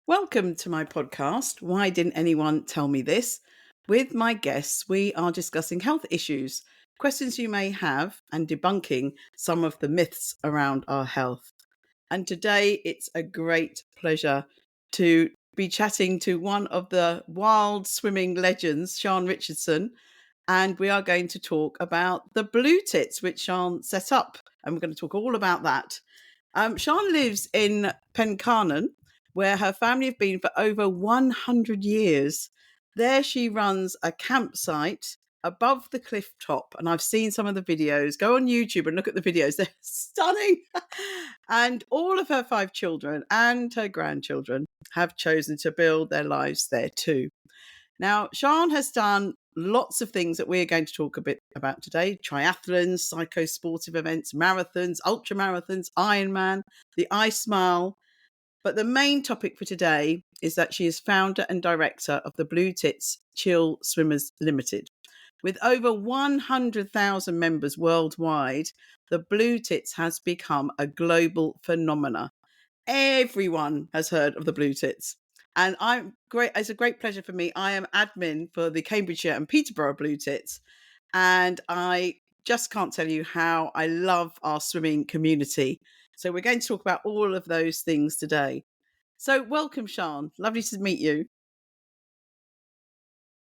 Welcome to my podcast, Why Didn't Anyone Tell Me This? With my guests, we are discussing health issues, questions you may have, and debunking some of the myths around our health. And today it's a great pleasure to be chatting to one of the wild swimming legends, Sian Richardson. And we are going to talk about the Bluetits, which Sian set up. And we're going to talk all about that. Sian lives in Pencarnan, where her family have been for over 100 years. There she runs a campsite above the cliff top. And I've seen some of the videos. Go on YouTube and look at the videos. They're stunning. And all of her 5 children and her grandchildren have chosen to build their lives there too. Now, Sian has done lots of things that we're going to talk a bit about today: triathlons, cyclosportive events, marathons, ultramarathons, Ironman, the Ice Mile. But the main topic for today is that she is founder and director of the Bluetits Chill Swimmers Limited. With over 100,000 members worldwide, the Bluetits has become a global phenomena. Everyone has heard of the Bluetits. And I'm great. It's a great pleasure for me. I am admin for the Cambridgeshire and Peterborough Bluetits. And I just can't tell you how I love our swimming community. So we're going to talk about all of those things today. So welcome, Sian. Lovely to meet you.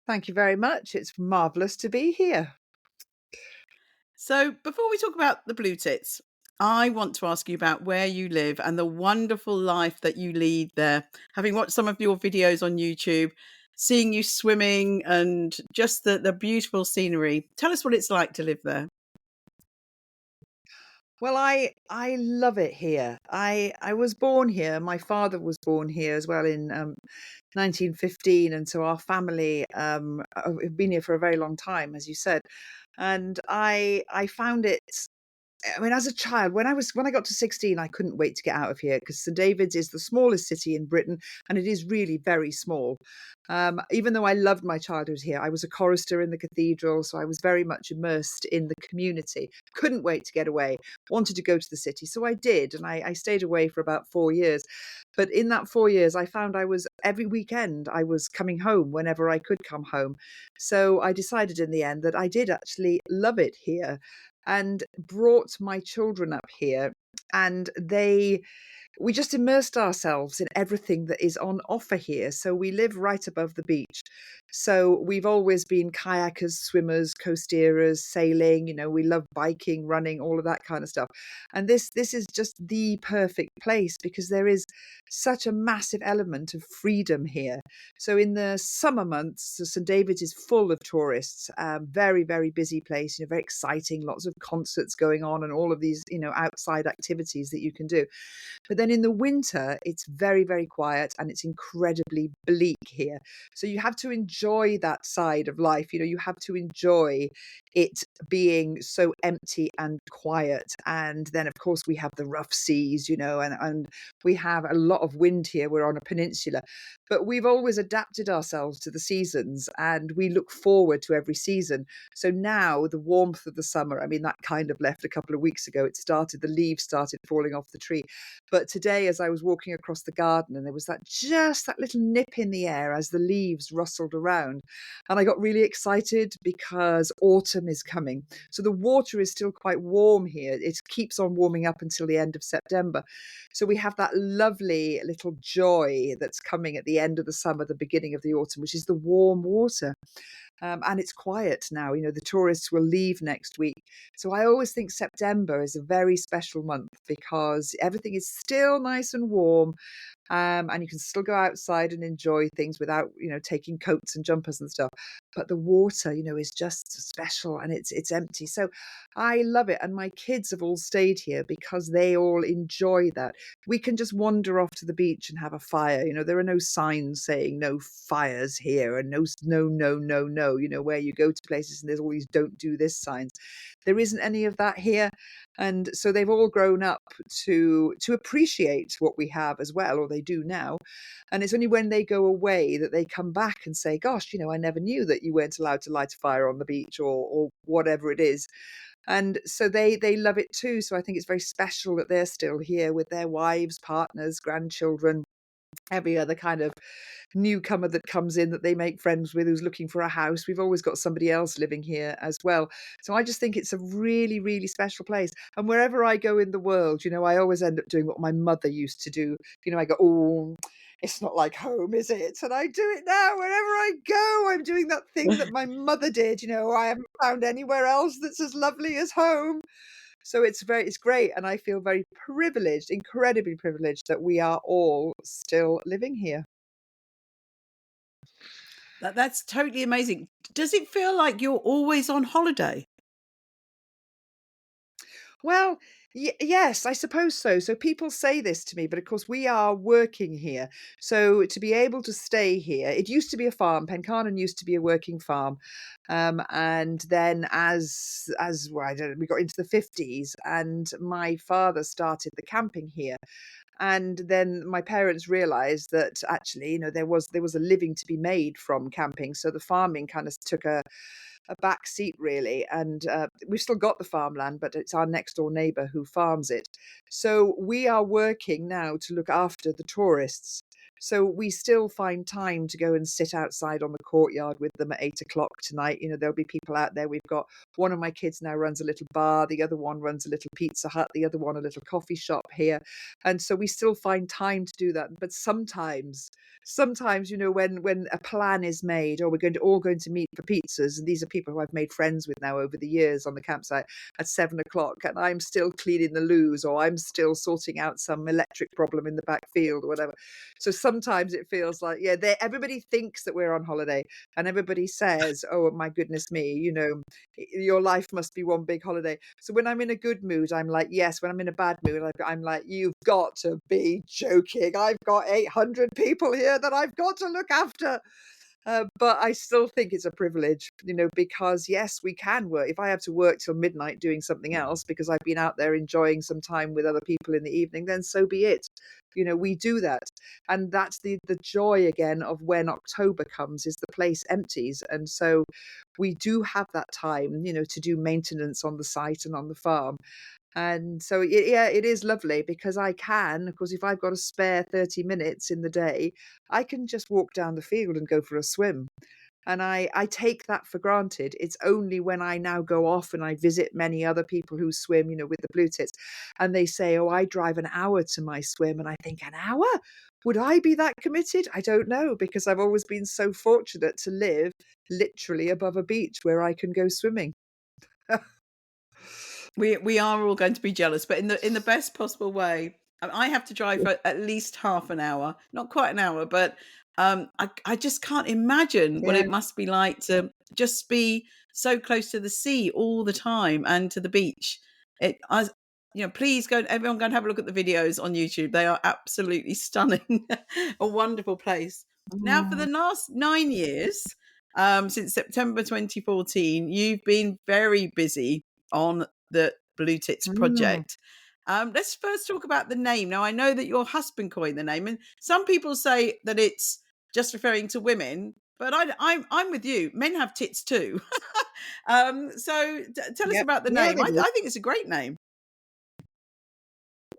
Thank you very much. It's marvellous to be here. So before we talk about the Bluetits, I want to ask you about where you live and the wonderful life that you lead there. Having watched some of your videos on YouTube, seeing you swimming and just the beautiful scenery. Tell us what it's like to live there. Well, I love it here. I was born here. My father was born here as well in 1915, and so our family have been here for a very long time, as you said. And I found it. I mean, as a child, when I got to 16, I couldn't wait to get out of here because St David's is the smallest city in Britain, and it is really very small. Even though I loved my childhood here, I was a chorister in the cathedral, so I was very much immersed in the community. Couldn't wait to get away. Wanted to go to the city, so I did, and I stayed away for about 4 years. But in that 4 years, I found I was every weekend I was coming home whenever I could come home. So I decided in the end that I did actually love it here and brought my children up here, and we just immersed ourselves in everything that is on offer here. So we live right above the beach. So we've always been kayakers, swimmers, coasterers, sailing, we love biking, running, all of that kind of stuff. And this is just the perfect place because there is such a massive element of freedom here. So in the summer months, St David's is full of tourists, very, very busy place, very exciting, lots of concerts going on and all of these, outside activities that you can do. But then in the winter, it's very, very quiet and it's incredibly bleak here. So you have to enjoy that side of life. You have to enjoy it being so empty and quiet. And then, of course, we have the rough seas, and we have a lot of wind here. We're on a peninsula. But we've always adapted ourselves to the seasons and we look forward to every season. So now the warmth of the summer, I mean, that kind of left a couple of weeks ago. The leaves started falling off the tree. But today, as I was walking across the garden, and there was that little nip in the air as the leaves rustled around, and I got really excited because autumn is coming. So the water is still quite warm here. It keeps on warming up until the end of September. So we have that lovely little joy that's coming at the end of the summer, the beginning of the autumn, which is the warm water. And it's quiet now. The tourists will leave next week. So I always think September is a very special month because everything is still nice and warm. And you can still go outside and enjoy things without, taking coats and jumpers and stuff. But the water, is just special and it's empty. So I love it. And my kids have all stayed here because they all enjoy that. We can just wander off to the beach and have a fire. There are no signs saying no fires here and no, no, no, no, no, where you go to places and there's all these don't do this signs. There isn't any of that here. And so they've all grown up to appreciate what we have as well, or they do now. And it's only when they go away that they come back and say, gosh, I never knew that you weren't allowed to light a fire on the beach or whatever it is. And so they love it too. So I think it's very special that they're still here with their wives, partners, grandchildren. every other kind of newcomer that comes in that they make friends with who's looking for a house. We've always got somebody else living here as well. So I just think it's a really, really special place. And wherever I go in the world, I always end up doing what my mother used to do. I go, oh, it's not like home, is it? And I do it now. Wherever I go, I'm doing that thing that my mother did. I haven't found anywhere else that's as lovely as home. So it's great. And I feel very privileged, incredibly privileged that we are all still living here. That's totally amazing. Does it feel like you're always on holiday? Well, yes, I suppose so. So people say this to me, but of course we are working here. So to be able to stay here, it used to be a farm. Pencarnan used to be a working farm, and then as well, I don't know, we got into the 50s, and my father started the camping here. And then my parents realized that actually, there was a living to be made from camping. So the farming kind of took a back seat really, and we've still got the farmland, but it's our next door neighbour who farms it. So we are working now to look after the tourists. So we still find time to go and sit outside on the courtyard with them at 8 o'clock tonight. There'll be people out there. We've got one of my kids now runs a little bar, the other one runs a little Pizza Hut, the other one a little coffee shop here. And so we still find time to do that. But sometimes, when a plan is made, or we're all going to meet for pizzas, and these are people who I've made friends with now over the years on the campsite at 7 o'clock, and I'm still cleaning the loos, or I'm still sorting out some electric problem in the back field or whatever. So sometimes it feels like, yeah, everybody thinks that we're on holiday, and everybody says, oh my goodness me, your life must be one big holiday. So when I'm in a good mood, I'm like, yes. When I'm in a bad mood, I'm like, you've got to be joking. I've got 800 people here that I've got to look after. But I still think it's a privilege, because yes, we can work. If I have to work till midnight doing something else because I've been out there enjoying some time with other people in the evening, then so be it. We do that. And that's the joy again of when October comes, is the place empties. And so we do have that time, to do maintenance on the site and on the farm. And so, yeah, it is lovely because I can, of course, if I've got a spare 30 minutes in the day, I can just walk down the field and go for a swim. And I take that for granted. It's only when I now go off and I visit many other people who swim, with the Bluetits, and they say, oh, I drive an hour to my swim. And I think, an hour? Would I be that committed? I don't know, because I've always been so fortunate to live literally above a beach where I can go swimming. We are all going to be jealous, but in the best possible way. I have to drive for at least half an hour, not quite an hour, but I just can't imagine what Yeah. it must be like to just be so close to the sea all the time and to the beach. Please go, everyone go and have a look at the videos on YouTube. They are absolutely stunning, a wonderful place. Now, for the Mm, last 9 years, since September 2014, you've been very busy on the Bluetits mm. project. Let's first talk about the name. Now, I know that your husband coined the name, and some people say that it's just referring to women, but I'm with you. Men have tits too. Tell us Yep. about the Yeah, name. they do. I think it's a great name.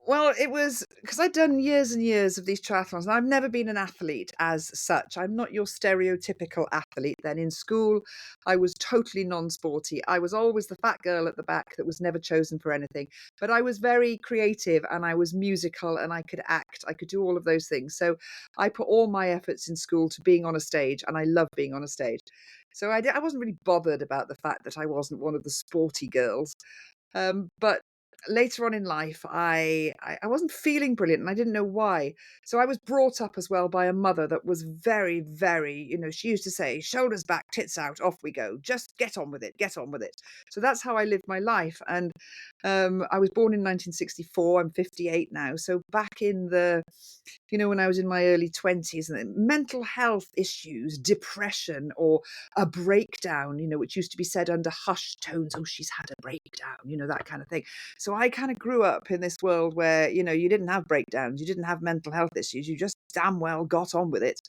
Well, it was because I'd done years and years of these triathlons, and I've never been an athlete as such. I'm not your stereotypical athlete. Then in school, I was totally non-sporty. I was always the fat girl at the back that was never chosen for anything. But I was very creative, and I was musical, and I could act. I could do all of those things. So I put all my efforts in school to being on a stage, and I love being on a stage. So I wasn't really bothered about the fact that I wasn't one of the sporty girls. But later on in life, I wasn't feeling brilliant, and I didn't know why. So I was brought up as well by a mother that was very, very, she used to say, shoulders back, tits out, off we go. Just get on with it, get on with it. So that's how I lived my life. And I was born in 1964. I'm 58 now. So back in when I was in my early 20s, and mental health issues, depression, or a breakdown, which used to be said under hushed tones, oh, she's had a breakdown, that kind of thing. So I kind of grew up in this world where, you didn't have breakdowns, you didn't have mental health issues, you just damn well got on with it.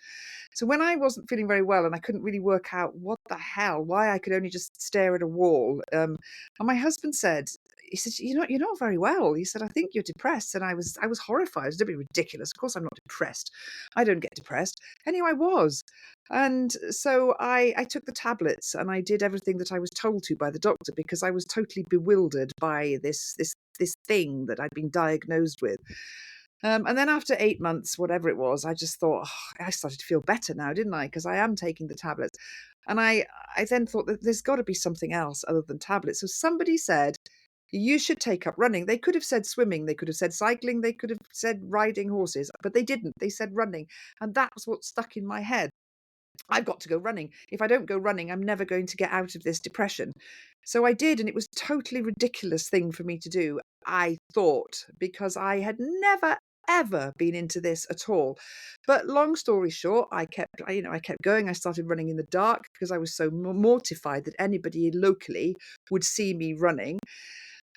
So when I wasn't feeling very well and I couldn't really work out what the hell, why I could only just stare at a wall, and my husband said, he said, you're not very well. He said, I think you're depressed. And I was horrified. It was a bit ridiculous. Of course, I'm not depressed. I don't get depressed. Anyway, I was. And so I took the tablets and I did everything that I was told to by the doctor, because I was totally bewildered by this thing that I'd been diagnosed with. And then after 8 months, whatever it was, I just thought, I started to feel better now, didn't I? Because I am taking the tablets. And I then thought that there's got to be something else other than tablets. So somebody said, you should take up running. They could have said swimming, they could have said cycling, they could have said riding horses, but they didn't. They said running. And that was what stuck in my head. I've got to go running. If I don't go running, I'm never going to get out of this depression. So I did, and it was totally ridiculous thing for me to do, I thought, because I had never ever been into this at all. But long story short, I kept going. I started running in the dark because I was so mortified that anybody locally would see me running.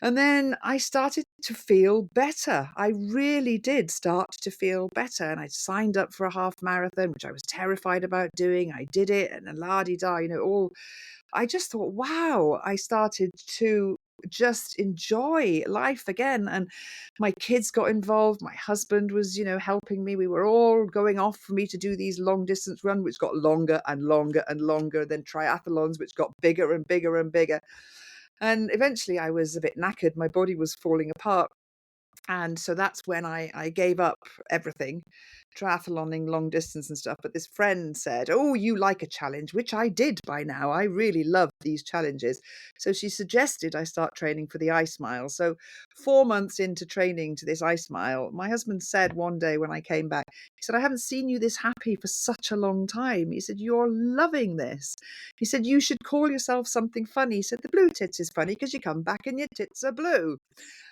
And then I started to feel better. I really did start to feel better. And I signed up for a half marathon, which I was terrified about doing. I did it, and la-di-da, all. I just thought, wow, I started to just enjoy life again. And my kids got involved. My husband was, helping me. We were all going off for me to do these long distance run, which got longer and longer and longer, then triathlons, which got bigger and bigger and bigger. And eventually I was a bit knackered. My body was falling apart. And so that's when I gave up everything, triathloning, long distance and stuff. But this friend said, oh, you like a challenge, which I did by now. I really love these challenges. So she suggested I start training for the ice mile. So 4 months into training to this ice mile, my husband said one day when I came back, he said, I haven't seen you this happy for such a long time. He said, you're loving this. He said, you should call yourself something funny. He said, the Bluetits is funny because you come back and your tits are blue.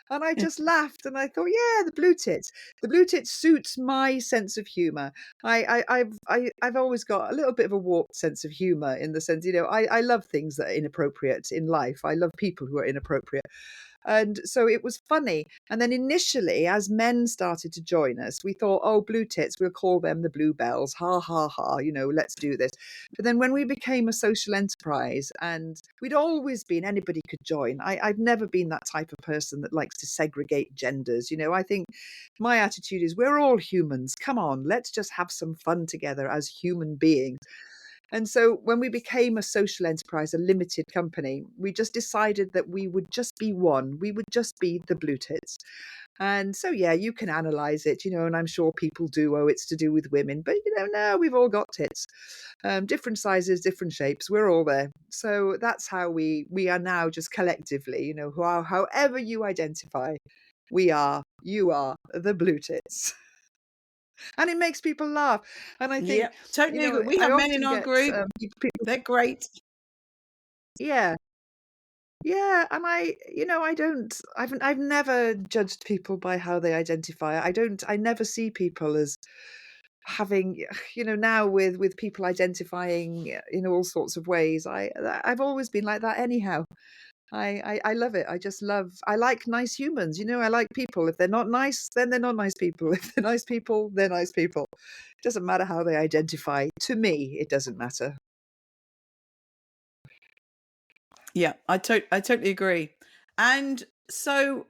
And I just laughed and I thought, yeah, the Bluetits. The Bluetits suits my sense of humour. I've always got a little bit of a warped sense of humour, in the sense, I love things that are inappropriate in life. I love people who are inappropriate. And so it was funny. And then initially, as men started to join us, we thought, oh, Bluetits, we'll call them the Bluebells. Ha, ha, ha, let's do this. But then when we became a social enterprise, and we'd always been, anybody could join. I've never been that type of person that likes to segregate genders. I think my attitude is we're all humans. Come on, let's just have some fun together as human beings. And so when we became a social enterprise, a limited company, we just decided that we would just be one. We would just be the Bluetits. And so, yeah, you can analyze it, and I'm sure people do. Oh, it's to do with women. But, no, we've all got tits. Different sizes, different shapes. We're all there. So that's how we are now, just collectively, however you identify, you are the Bluetits. And it makes people laugh. And I think, Yeah, totally agree. We I have men in often our get group. people, They're great. yeah, yeah. And I've never judged people by how they identify. I never see people as having, now with people identifying in all sorts of ways. I've always been like that anyhow. I love it. I like nice humans. I like people. If they're not nice, then they're not nice people. If they're nice people, they're nice people. It doesn't matter how they identify. To me, it doesn't matter. Yeah, I totally agree. And so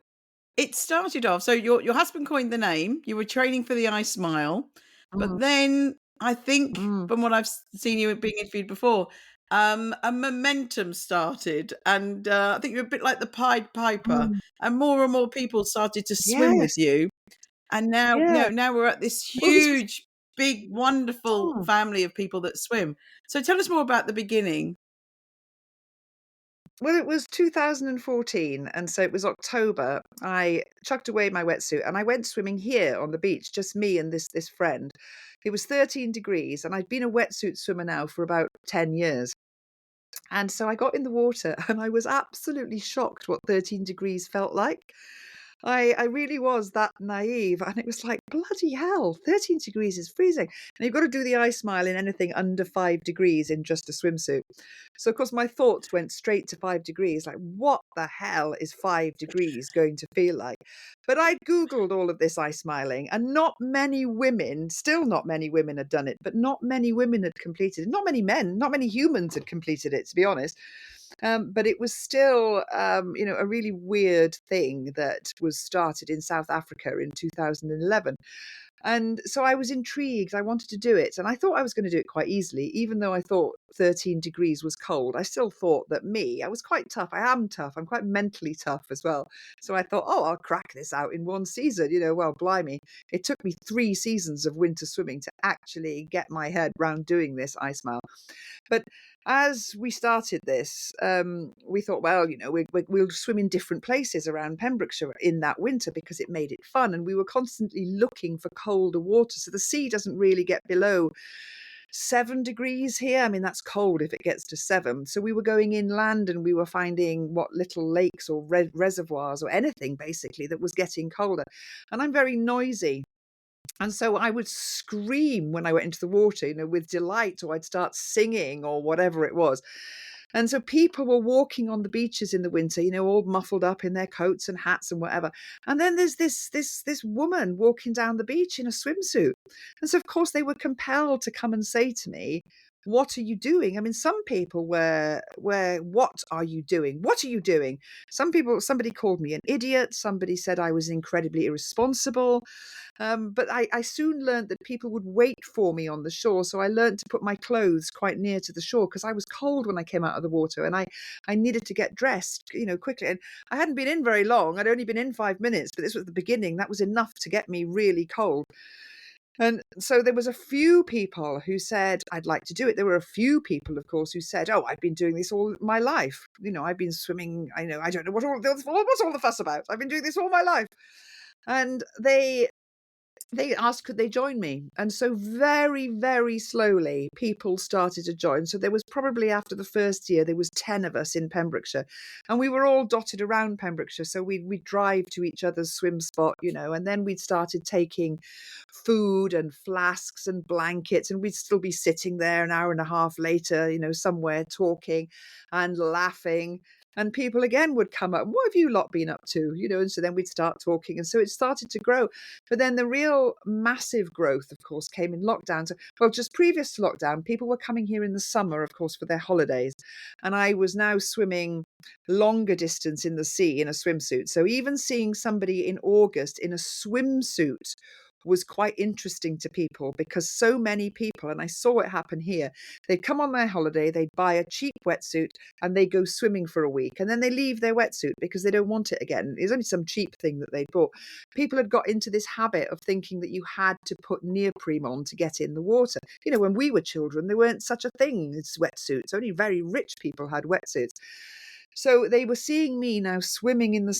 it started off. So your husband coined the name. You were training for the Ice Mile, but Mm, then I think mm, from what I've seen you being interviewed before, a momentum started, and I think you're a bit like the Pied Piper, mm. and more people started to swim with Yes. you, and now Yeah. now we're at this Well, this was. huge, big, wonderful Mm. family of people that swim. So tell us more about the beginning. Well, it was 2014, and so it was October. I chucked away my wetsuit and I went swimming here on the beach, just me and this friend. It was 13 degrees, and I'd been a wetsuit swimmer now for about 10 years. And so I got in the water and I was absolutely shocked what 13 degrees felt like. I really was that naive. And it was like, bloody hell, 13 degrees is freezing. And you've got to do the ice mile in anything under 5 degrees in just a swimsuit. So, of course, my thoughts went straight to 5 degrees. Like, what the hell is 5 degrees going to feel like? But I'd Googled all of this ice miling, and not many women, still not many women had done it, but not many women had completed it. Not many men, not many humans had completed it, to be honest. But it was still, a really weird thing that was started in South Africa in 2011. And so I was intrigued. I wanted to do it. And I thought I was going to do it quite easily, even though I thought 13 degrees was cold. I still thought that I was quite tough. I am tough. I'm quite mentally tough as well. So I thought, oh, I'll crack this out in one season. Well, blimey. It took me 3 seasons of winter swimming to actually get my head round doing this ice mile. But as we started this, we thought, well, we'll swim in different places around Pembrokeshire in that winter because it made it fun. And we were constantly looking for colder water. So the sea doesn't really get below 7 degrees here. I mean, that's cold if it gets to 7. So we were going inland and we were finding what little lakes or reservoirs or anything basically that was getting colder. And I'm very noisy. And so I would scream when I went into the water, with delight, or I'd start singing or whatever it was. And so people were walking on the beaches in the winter, all muffled up in their coats and hats and whatever. And then there's this woman walking down the beach in a swimsuit. And so of course they were compelled to come and say to me, what are you doing? I mean, some people what are you doing? What are you doing? Somebody called me an idiot. Somebody said I was incredibly irresponsible. But I soon learned that people would wait for me on the shore. So I learned to put my clothes quite near to the shore because I was cold when I came out of the water and I needed to get dressed, quickly. And I hadn't been in very long. I'd only been in 5 minutes, but this was the beginning. That was enough to get me really cold. And so there was a few people who said, I'd like to do it. There were a few people, of course, who said, oh, I've been doing this all my life. I've been swimming. I don't know what's all the fuss about. I've been doing this all my life. And they asked, could they join me? And so very, very slowly, people started to join. So there was probably after the first year, there was 10 of us in Pembrokeshire. And we were all dotted around Pembrokeshire. So we'd drive to each other's swim spot, and then we'd started taking food and flasks and blankets. And we'd still be sitting there an hour and a half later, somewhere talking and laughing. And people again would come up, what have you lot been up to? And so then we'd start talking. And so it started to grow. But then the real massive growth, of course, came in lockdown. So, well, just previous to lockdown, people were coming here in the summer, of course, for their holidays. And I was now swimming longer distance in the sea in a swimsuit. So even seeing somebody in August in a swimsuit was quite interesting to people because so many people, and I saw it happen here, they'd come on their holiday, they'd buy a cheap wetsuit and they go swimming for a week and then they leave their wetsuit because they don't want it again. It's only some cheap thing that they'd bought. People had got into this habit of thinking that you had to put neoprene on to get in the water. When we were children, there weren't such a thing as wetsuits. Only very rich people had wetsuits. So they were seeing me now swimming in the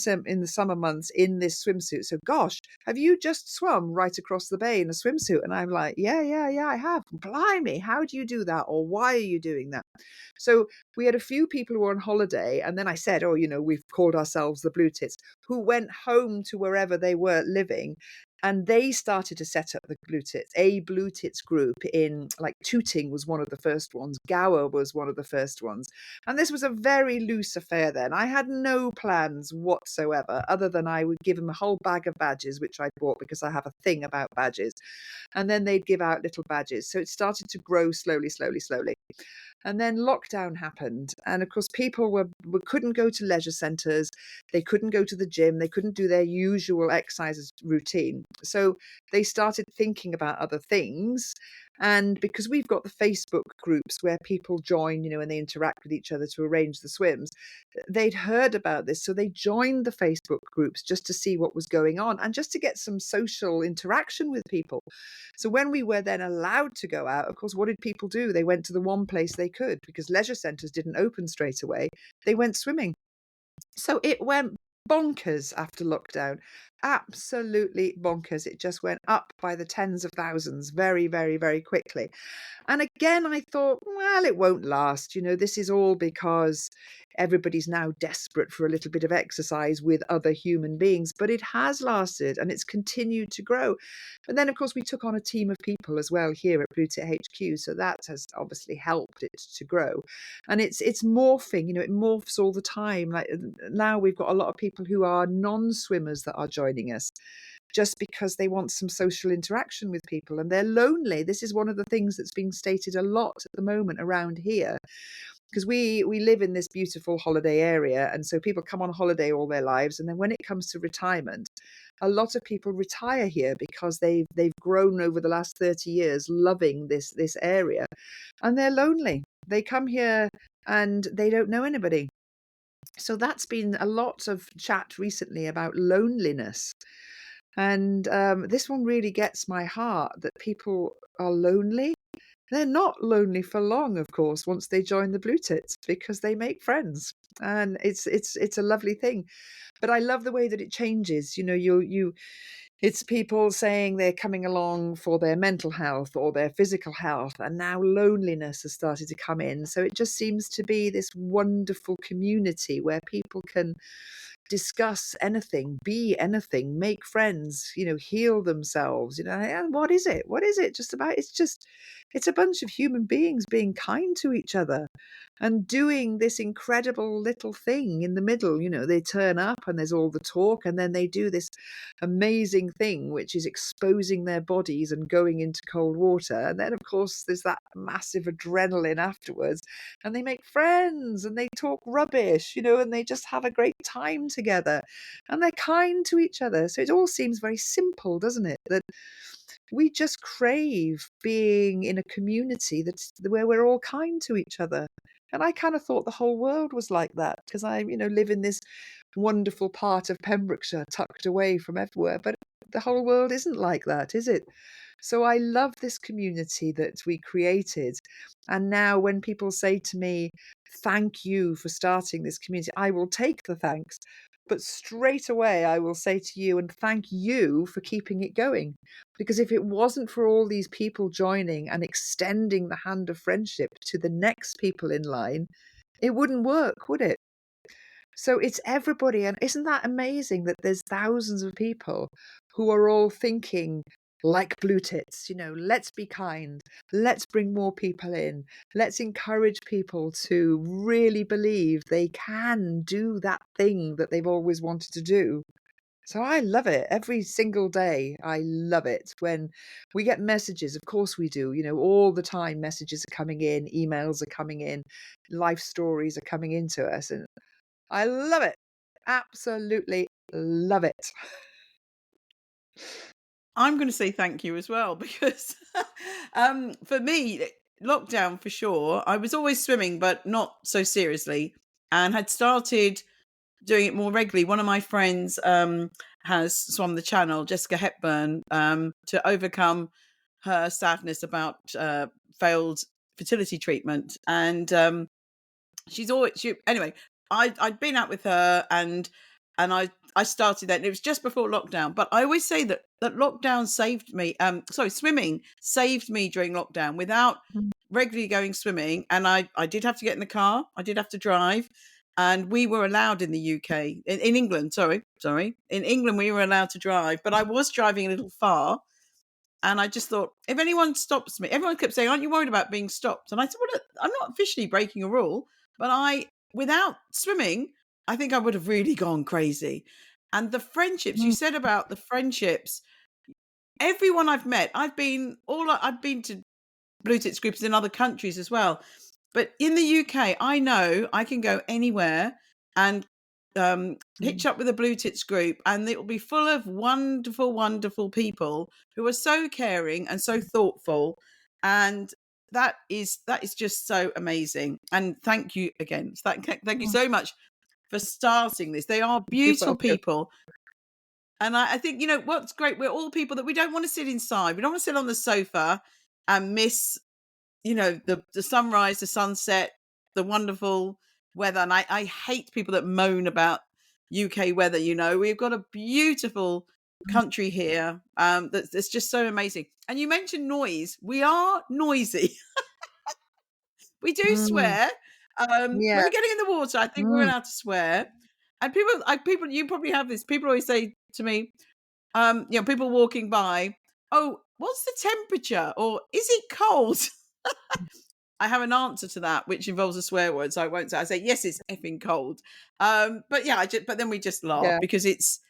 summer months in this swimsuit. So, gosh, have you just swum right across the bay in a swimsuit? And I'm like, yeah, I have. Blimey, how do you do that? Or why are you doing that? So we had a few people who were on holiday. And then I said, oh, we've called ourselves the Bluetits, who went home to wherever they were living. And they started to set up the Bluetits, a Bluetits group in like Tooting was one of the first ones. Gower was one of the first ones. And this was a very loose affair then. I had no plans whatsoever other than I would give them a whole bag of badges, which I'd bought because I have a thing about badges. And then they'd give out little badges. So it started to grow slowly, slowly, slowly. And then lockdown happened. And of course, people couldn't go to leisure centres. They couldn't go to the gym. They couldn't do their usual exercise routine. So they started thinking about other things. And because we've got the Facebook groups where people join, and they interact with each other to arrange the swims, they'd heard about this. So they joined the Facebook groups just to see what was going on and just to get some social interaction with people. So when we were then allowed to go out, of course, what did people do? They went to the one place they could because leisure centres didn't open straight away. They went swimming. So it went bonkers after lockdown. Absolutely bonkers. It just went up by the tens of thousands very, very, very quickly. And again, I thought, well, it won't last. This is all because everybody's now desperate for a little bit of exercise with other human beings. But it has lasted and it's continued to grow. But then, of course, we took on a team of people as well here at Bluetit HQ. So that has obviously helped it to grow. And it's morphing, it morphs all the time. Like now we've got a lot of people who are non-swimmers that are joining us just because they want some social interaction with people and they're lonely. This is one of the things that's being stated a lot at the moment around here, because we live in this beautiful holiday area, and so people come on holiday all their lives, and then when it comes to retirement, a lot of people retire here because they've grown over the last 30 years loving this area, and they're lonely. They come here and they don't know anybody. So that's been a lot of chat recently about loneliness. And this one really gets my heart, that people are lonely. They're not lonely for long, of course, once they join the Bluetits, because they make friends, and it's a lovely thing. But I love the way that it changes. You know, you it's people saying they're coming along for their mental health or their physical health, and now loneliness has started to come in. So it just seems to be this wonderful community where people can discuss anything, be anything, make friends, heal themselves. And what is it? What is it just about? It's a bunch of human beings being kind to each other and doing this incredible little thing in the middle. They turn up and there's all the talk, and then they do this amazing thing, which is exposing their bodies and going into cold water. And then, of course, there's that massive adrenaline afterwards, and they make friends and they talk rubbish, and they just have a great time together, and they're kind to each other. So it all seems very simple, doesn't it? That we just crave being in a community where we're all kind to each other. And I kind of thought the whole world was like that, because I, live in this wonderful part of Pembrokeshire, tucked away from everywhere. But the whole world isn't like that, is it? So I love this community that we created. And now when people say to me, thank you for starting this community, I will take the thanks. But straight away, I will say to you, and thank you for keeping it going. Because if it wasn't for all these people joining and extending the hand of friendship to the next people in line, it wouldn't work, would it? So it's everybody. And isn't that amazing that there's thousands of people who are all thinking like Bluetits, let's be kind, let's bring more people in, let's encourage people to really believe they can do that thing that they've always wanted to do. So I love it every single day. I love it when we get messages. Of course we do, all the time messages are coming in, emails are coming in, life stories are coming into us. And I love it. Absolutely love it. I'm going to say thank you as well, because for me, lockdown for sure. I was always swimming, but not so seriously, and had started doing it more regularly. One of my friends has swum the Channel, Jessica Hepburn, to overcome her sadness about failed fertility treatment. And anyway, I'd been out with her, and I started that, and it was just before lockdown. But I always say that lockdown saved me. Swimming saved me during lockdown. Without regularly going swimming, and I did have to get in the car, I did have to drive, and we were allowed in the UK, in England. Sorry, in England we were allowed to drive, but I was driving a little far. And I just thought, if anyone stops me, everyone kept saying, aren't you worried about being stopped? And I said, well, I'm not officially breaking a rule, but without swimming, I think I would have really gone crazy. And the friendships, you said about the friendships, everyone I've met, I've been to Bluetits groups in other countries as well. But in the UK, I know I can go anywhere and hitch up with a Bluetits group, and it will be full of wonderful, wonderful people who are so caring and so thoughtful. And that is just so amazing. And thank you again. Thank you so much for starting this. They are beautiful people. And I think, what's great, we're all people that we don't want to sit inside. We don't want to sit on the sofa and miss, the sunrise, the sunset, the wonderful weather. And I hate people that moan about UK weather. We've got a beautiful country here that's just so amazing. And you mentioned noise. We are noisy. We do swear. When Yeah. we're getting in the water, I think we're allowed to swear. And people, you probably have this. People always say to me, people walking by, oh, what's the temperature? Or is it cold? I have an answer to that, which involves a swear word, so I won't say. I say, yes, it's effing cold. But yeah, but then we just laugh because it's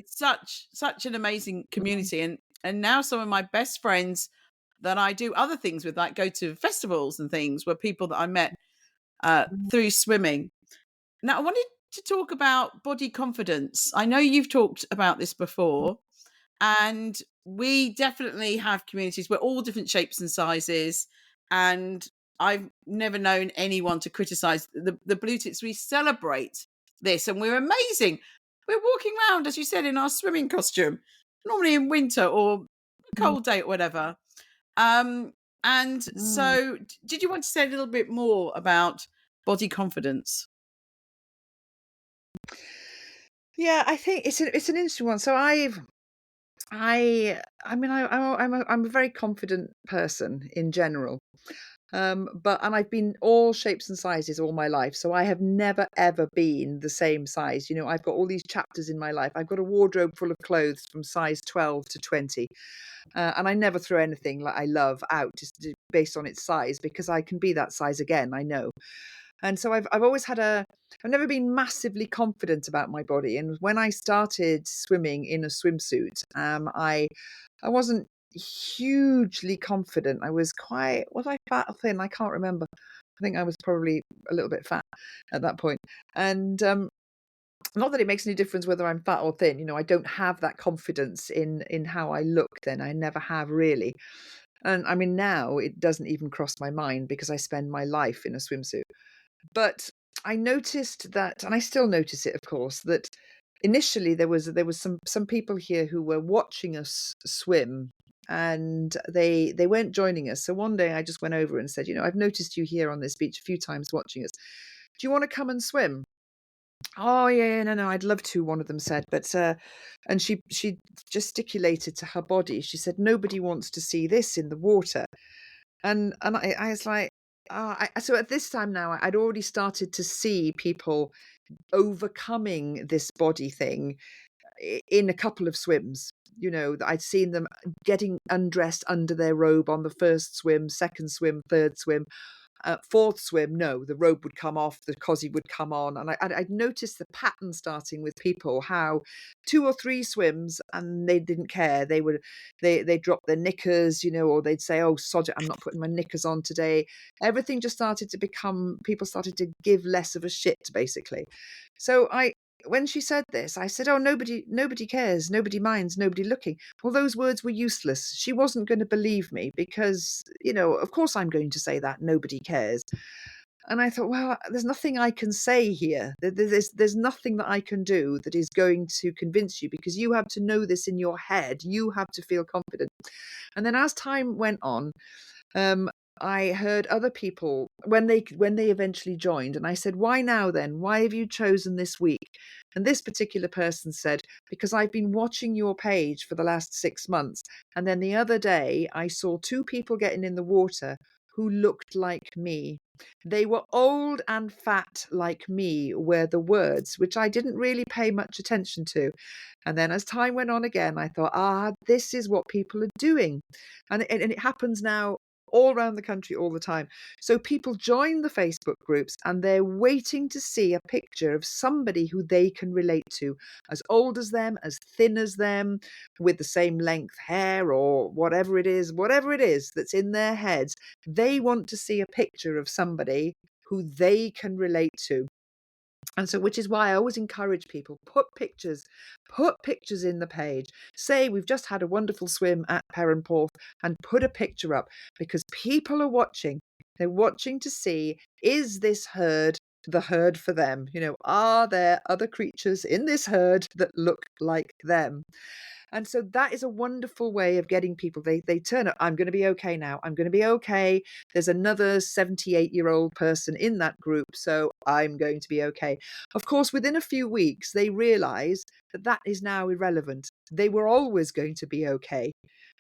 such an amazing community. And now some of my best friends that I do other things with, like go to festivals and things, were people that I met through swimming. Now, I wanted to talk about body confidence. I know you've talked about this before, and we definitely have communities. We're all different shapes and sizes, and I've never known anyone to criticize the Bluetits. We celebrate this, and we're amazing. We're walking around, as you said, in our swimming costume, normally in winter or a cold day or whatever. And so, did you want to say a little bit more about body confidence? Yeah, I think it's an interesting one. So I'm a very confident person in general. And I've been all shapes and sizes all my life. So I have never ever been the same size. I've got all these chapters in my life. I've got a wardrobe full of clothes from size 12 to 20. And I never throw anything like I love out based on its size, because I can be that size again, I know. And so I've never been massively confident about my body. And when I started swimming in a swimsuit, I wasn't hugely confident. I was was I fat or thin? I can't remember. I think I was probably a little bit fat at that point. And not that it makes any difference whether I'm fat or thin. I don't have that confidence in how I look then. I never have really. And I mean, now it doesn't even cross my mind because I spend my life in a swimsuit. But I noticed that, and I still notice it, of course, that initially there was some people here who were watching us swim, and they weren't joining us. So one day I just went over and said, I've noticed you here on this beach a few times watching us. Do you want to come and swim? Oh yeah, no, I'd love to. One of them said, but and she gesticulated to her body. She said, nobody wants to see this in the water. And I was like, so at this time now, I'd already started to see people overcoming this body thing in a couple of swims. I'd seen them getting undressed under their robe on the first swim, second swim, third swim. Fourth swim, no, the robe would come off, the cosy would come on. And I'd noticed the pattern starting with people, how 2 or 3 swims and they didn't care. They dropped their knickers, or they'd say, oh, sod it, I'm not putting my knickers on today. Everything just started to people started to give less of a shit, basically. So when she said this, I said, oh, nobody cares, nobody minds, nobody looking. Well, those words were useless. She wasn't going to believe me because, of course I'm going to say that nobody cares. And I thought, well, there's nothing I can say here. There's nothing that I can do that is going to convince you, because you have to know this in your head. You have to feel confident. And then as time went on, um, I heard other people when they eventually joined, and I said, why now then? Why have you chosen this week? And this particular person said, because I've been watching your page for the last 6 months. And then the other day I saw 2 people getting in the water who looked like me. They were old and fat like me, were the words, which I didn't really pay much attention to. And then as time went on again, I thought, this is what people are doing. And it happens now all around the country all the time. So people join the Facebook groups and they're waiting to see a picture of somebody who they can relate to, as old as them, as thin as them, with the same length hair or whatever it is that's in their heads. They want to see a picture of somebody who they can relate to. And so, which is why I always encourage people, put pictures in the page. Say, we've just had a wonderful swim at Perranporth, and put a picture up, because people are watching. They're watching to see, is this herd the herd for them? Are there other creatures in this herd that look like them? And so that is a wonderful way of getting people. They turn up, I'm going to be okay now. I'm going to be okay. There's another 78-year-old person in that group, so I'm going to be okay. Of course, within a few weeks, they realize that that is now irrelevant. They were always going to be okay.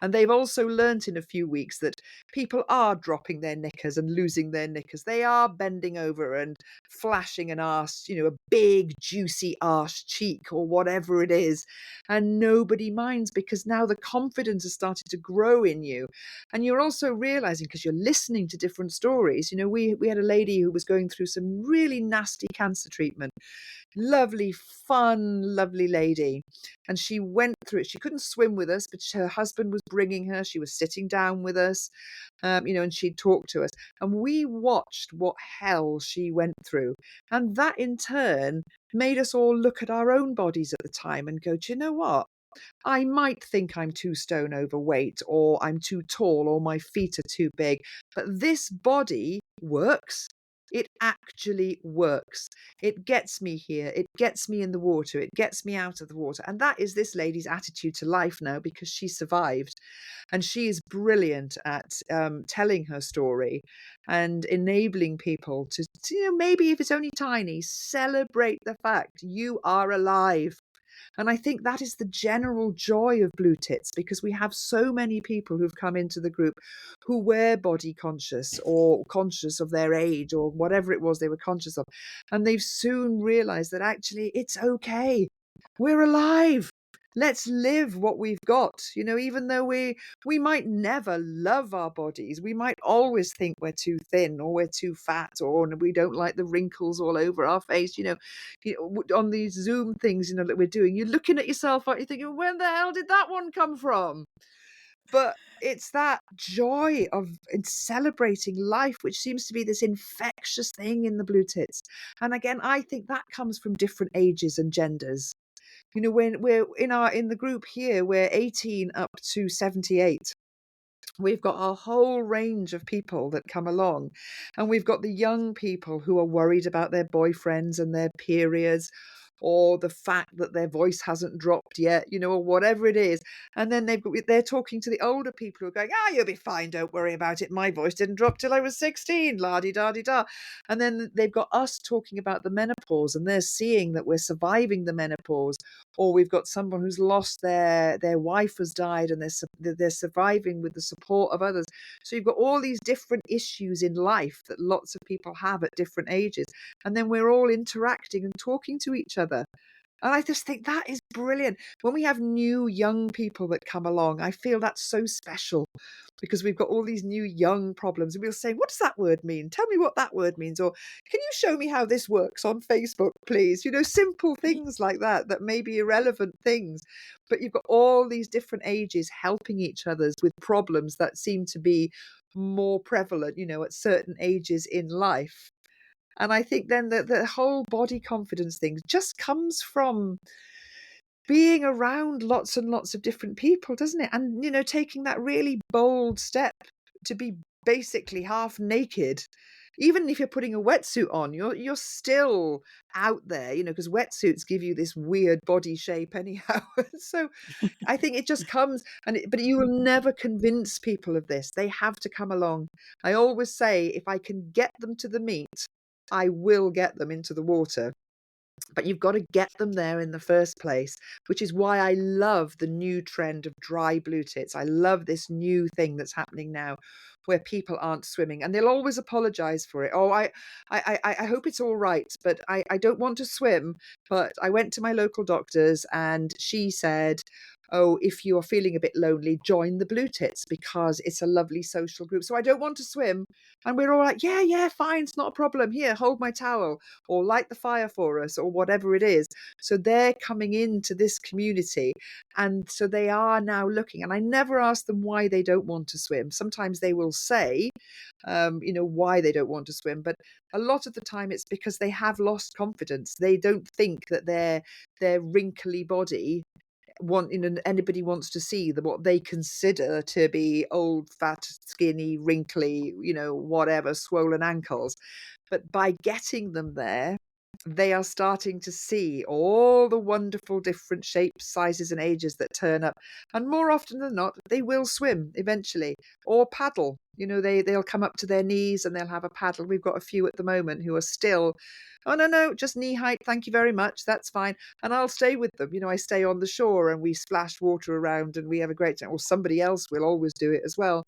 And they've also learnt in a few weeks that people are dropping their knickers and losing their knickers. They are bending over and flashing an arse, a big, juicy arse cheek or whatever it is. And nobody minds, because now the confidence has started to grow in you. And you're also realizing, because you're listening to different stories. We had a lady who was going through some really nasty cancer treatment. Lovely, fun, lovely lady. And she went through it. She couldn't swim with us, but her husband was bringing her. She was sitting down with us, and she'd talk to us. And we watched what hell she went through. And that in turn made us all look at our own bodies at the time and go, do you know what? I might think I'm 2 stone overweight, or I'm too tall, or my feet are too big, but this body works. It actually works. It gets me here. It gets me in the water. It gets me out of the water. And that is this lady's attitude to life now, because she survived. And she is brilliant at telling her story and enabling people to, maybe if it's only tiny, celebrate the fact you are alive. And I think that is the general joy of Bluetits, because we have so many people who've come into the group who were body conscious or conscious of their age or whatever it was they were conscious of. And they've soon realized that actually it's okay. We're alive. Let's live what we've got. Even though we might never love our bodies, we might always think we're too thin or we're too fat or we don't like the wrinkles all over our face. On these Zoom things, that we're doing, you're looking at yourself, you're thinking, where the hell did that one come from? But it's that joy of celebrating life, which seems to be this infectious thing in the Bluetits. And again, I think that comes from different ages and genders. When we're in the group here, we're 18 up to 78. We've got a whole range of people that come along, and we've got the young people who are worried about their boyfriends and their periods, or the fact that their voice hasn't dropped yet, or whatever it is. And then they're talking to the older people who are going, you'll be fine, don't worry about it. My voice didn't drop till I was 16, la-di-da-di-da. And then they've got us talking about the menopause, and they're seeing that we're surviving the menopause. Or we've got someone who's lost their wife has died, and they're surviving with the support of others. So you've got all these different issues in life that lots of people have at different ages, and then we're all interacting and talking to each other. And I just think that is brilliant. When we have new young people that come along, I feel that's so special, because we've got all these new young problems. And we'll say, what does that word mean? Tell me what that word means. Or can you show me how this works on Facebook, please? Simple things like that may be irrelevant things. But you've got all these different ages helping each other with problems that seem to be more prevalent, at certain ages in life. And I think then that the whole body confidence thing just comes from being around lots and lots of different people, doesn't it? And, taking that really bold step to be basically half naked. Even if you're putting a wetsuit on, you're still out there, because wetsuits give you this weird body shape anyhow. So I think it just comes, but you will never convince people of this. They have to come along. I always say, if I can get them to the meet, I will get them into the water. But you've got to get them there in the first place, which is why I love the new trend of dry Bluetits. I love this new thing that's happening now, where people aren't swimming, and they'll always apologize for it. Oh, I hope it's all right, but I don't want to swim. But I went to my local doctor's, and she said, oh, if you're feeling a bit lonely, join the Bluetits, because it's a lovely social group. So I don't want to swim. And we're all like, yeah, fine, it's not a problem. Here, hold my towel, or light the fire for us, or whatever it is. So they're coming into this community, and so they are now looking. And I never ask them why they don't want to swim. Sometimes they will say, why they don't want to swim, but a lot of the time it's because they have lost confidence. They don't think that their wrinkly body anybody wants to see what they consider to be old, fat, skinny, wrinkly, whatever, swollen ankles. But by getting them there, they are starting to see all the wonderful different shapes, sizes, and ages that turn up. And more often than not, they will swim eventually, or paddle. They'll come up to their knees and they'll have a paddle. We've got a few at the moment who are still, oh, no, just knee height. Thank you very much. That's fine. And I'll stay with them. I stay on the shore and we splash water around and we have a great time. Or somebody else will always do it as well.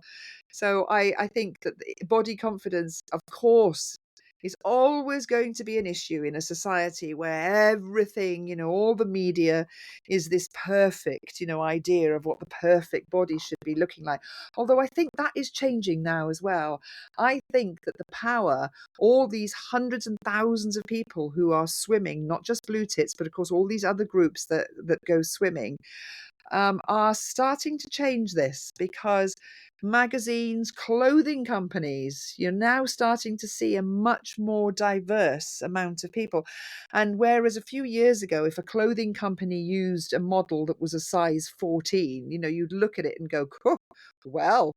So I think that the body confidence, of course, is always going to be an issue in a society where everything, all the media is this perfect, idea of what the perfect body should be looking like. Although I think that is changing now as well. I think that the power, all these hundreds and thousands of people who are swimming, not just Bluetits, but of course all these other groups that go swimming, are starting to change this, because magazines, clothing companies, you're now starting to see a much more diverse amount of people. And whereas a few years ago, if a clothing company used a model that was a size 14, you'd look at it and go, "Oh, well,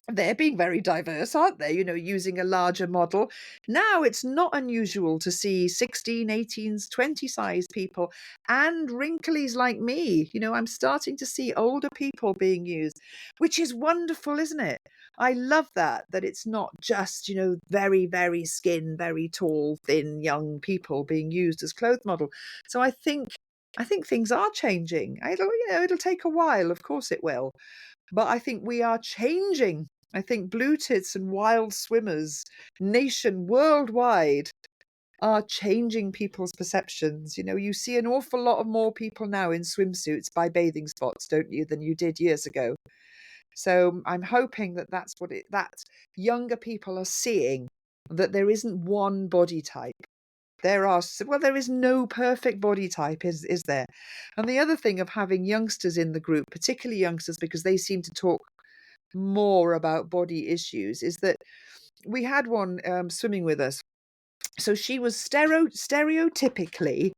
they're being very diverse, aren't they? Using a larger model." Now it's not unusual to see 16, 18s, 20 size people and wrinklies like me. I'm starting to see older people being used, which is wonderful, isn't it? I love that it's not just, very, very skin, very tall, thin, young people being used as clothes model. So I think things are changing. It'll take a while, of course it will. But I think we are changing. I think Bluetits and wild swimmers, worldwide, are changing people's perceptions. You see an awful lot of more people now in swimsuits by bathing spots, don't you, than you did years ago. So I'm hoping that younger people are seeing that there isn't one body type. There is no perfect body type, is there? And the other thing of having youngsters in the group, particularly youngsters, because they seem to talk more about body issues, is that we had one swimming with us. So she was stereotypically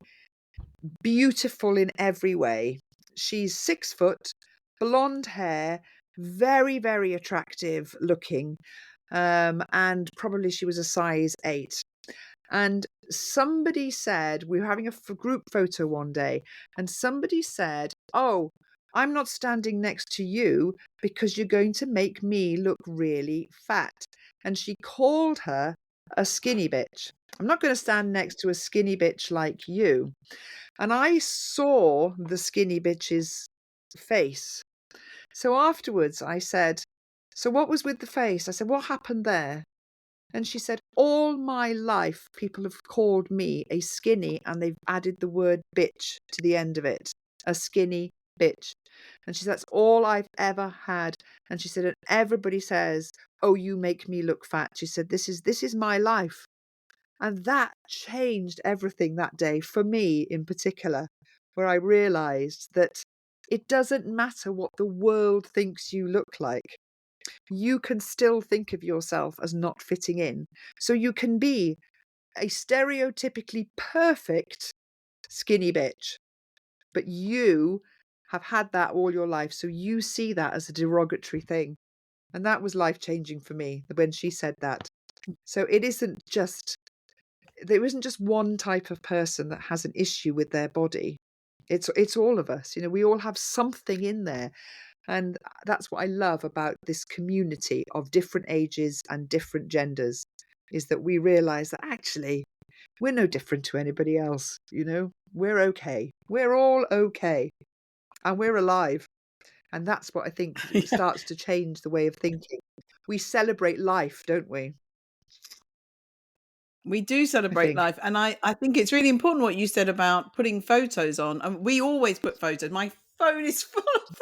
beautiful in every way. She's 6 foot, blonde hair, very, very attractive looking, and probably she was a size 8. And somebody said, we were having a group photo one day, and somebody said, "Oh, I'm not standing next to you because you're going to make me look really fat." And she called her a skinny bitch. "I'm not going to stand next to a skinny bitch like you." And I saw the skinny bitch's face. So afterwards I said, "So what was with the face?" I said, "What happened there?" And she said, "All my life, people have called me a skinny, and they've added the word bitch to the end of it. A skinny bitch." And she said, "That's all I've ever had." And she said, "And everybody says, 'Oh, you make me look fat.'" She said, this is my life." And that changed everything that day for me in particular, where I realized that it doesn't matter what the world thinks you look like. You can still think of yourself as not fitting in. So you can be a stereotypically perfect skinny bitch, but you have had that all your life. So you see that as a derogatory thing. And that was life changing for me when she said that. So there isn't just one type of person that has an issue with their body. It's all of us. We all have something in there. And that's what I love about this community of different ages and different genders, is that we realize that actually we're no different to anybody else. We're okay. We're all okay. And we're alive. And that's what I think Yeah, starts to change the way of thinking. We celebrate life, don't we? we do I celebrate think. life. And I think it's really important what you said about putting photos on. And we always put photos. My phone is full of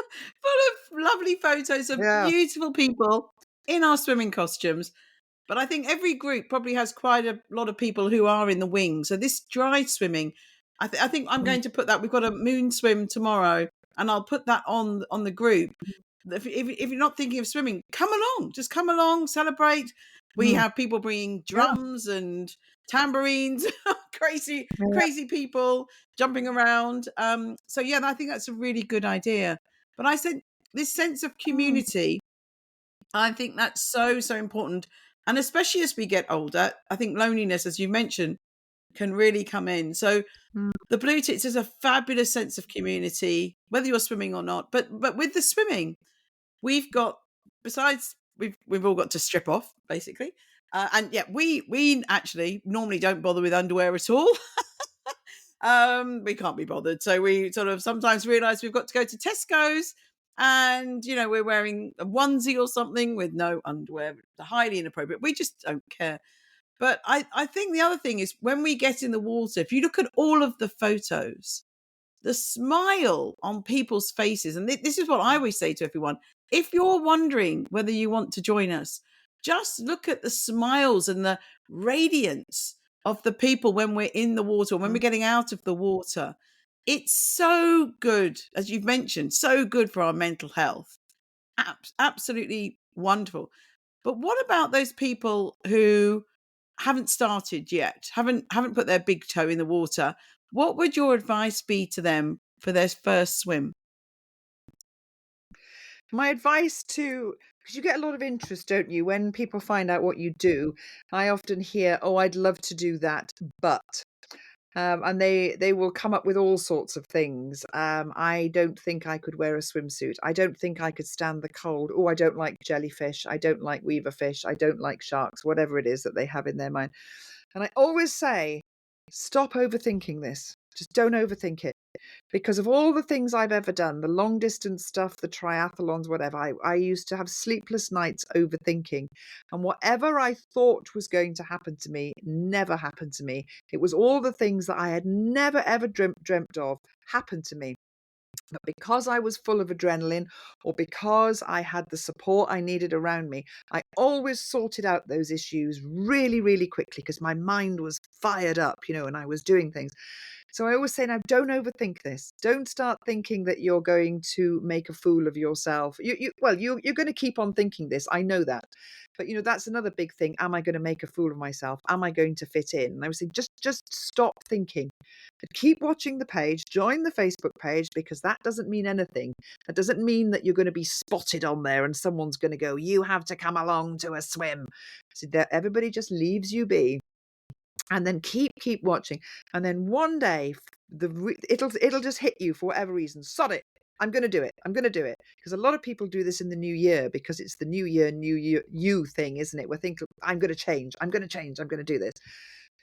lovely photos of Yeah. beautiful people in our swimming costumes. But I think every group probably has quite a lot of people who are in the wing. So this dry swimming, I think I'm Mm, going to put that. We've got a moon swim tomorrow, and I'll put that on the group. If you're not thinking of swimming, come along. Just come along, celebrate. We mm, have people bringing yeah. drums and tambourines, crazy Yeah. crazy people jumping around. So yeah, I think that's a really good idea. But I said this sense of Mm, community, I think that's so, so important. And especially as we get older, I think loneliness, as you mentioned, can really come in. So mm, the Blue Tits is a fabulous sense of community, whether you're swimming or not. But with the swimming, we've got, besides we've all got to strip off basically. And yeah, we actually normally don't bother with underwear at all. We can't be bothered. So we sort of sometimes realize we've got to go to Tesco's and, we're wearing a onesie or something with no underwear, highly inappropriate. We just don't care. But I think the other thing is when we get in the water, if you look at all of the photos, the smile on people's faces, and this is what I always say to everyone: if you're wondering whether you want to join us, just look at the smiles and the radiance of the people when we're in the water, when we're getting out of the water. It's so good, as you've mentioned, so good for our mental health. Absolutely wonderful. But what about those people who haven't started yet, haven't put their big toe in the water? What would your advice be to them for their first swim? My advice to, because you get a lot of interest, don't you, when people find out what you do. I often hear, "Oh, I'd love to do that, but," and they will come up with all sorts of things. I don't think I could wear a swimsuit. I don't think I could stand the cold. Oh, I don't like jellyfish. I don't like weaver fish. I don't like sharks. Whatever it is that they have in their mind. And I always say, stop overthinking this. Just don't overthink it. Because of all the things I've ever done, the long distance stuff, the triathlons, whatever, I used to have sleepless nights overthinking. And whatever I thought was going to happen to me never happened to me. It was all the things that I had never, ever dreamt of happened to me. But because I was full of adrenaline, or because I had the support I needed around me, I always sorted out those issues really, really quickly because my mind was fired up, and I was doing things. So I always say now, don't overthink this. Don't start thinking that you're going to make a fool of yourself. You're going to keep on thinking this. I know that. But that's another big thing. Am I going to make a fool of myself? Am I going to fit in? And I would say, just stop thinking. Keep watching the page, join the Facebook page, because that doesn't mean anything. That doesn't mean that you're going to be spotted on there and someone's going to go, you have to come along to a swim. So that everybody just leaves you be. And then keep watching, and then one day it'll just hit you for whatever reason. Sod it, I'm going to do it. I'm going to do it, because a lot of people do this in the new year, because it's the new year, you thing, isn't it? We're thinking, I'm going to change. I'm going to change. I'm going to do this.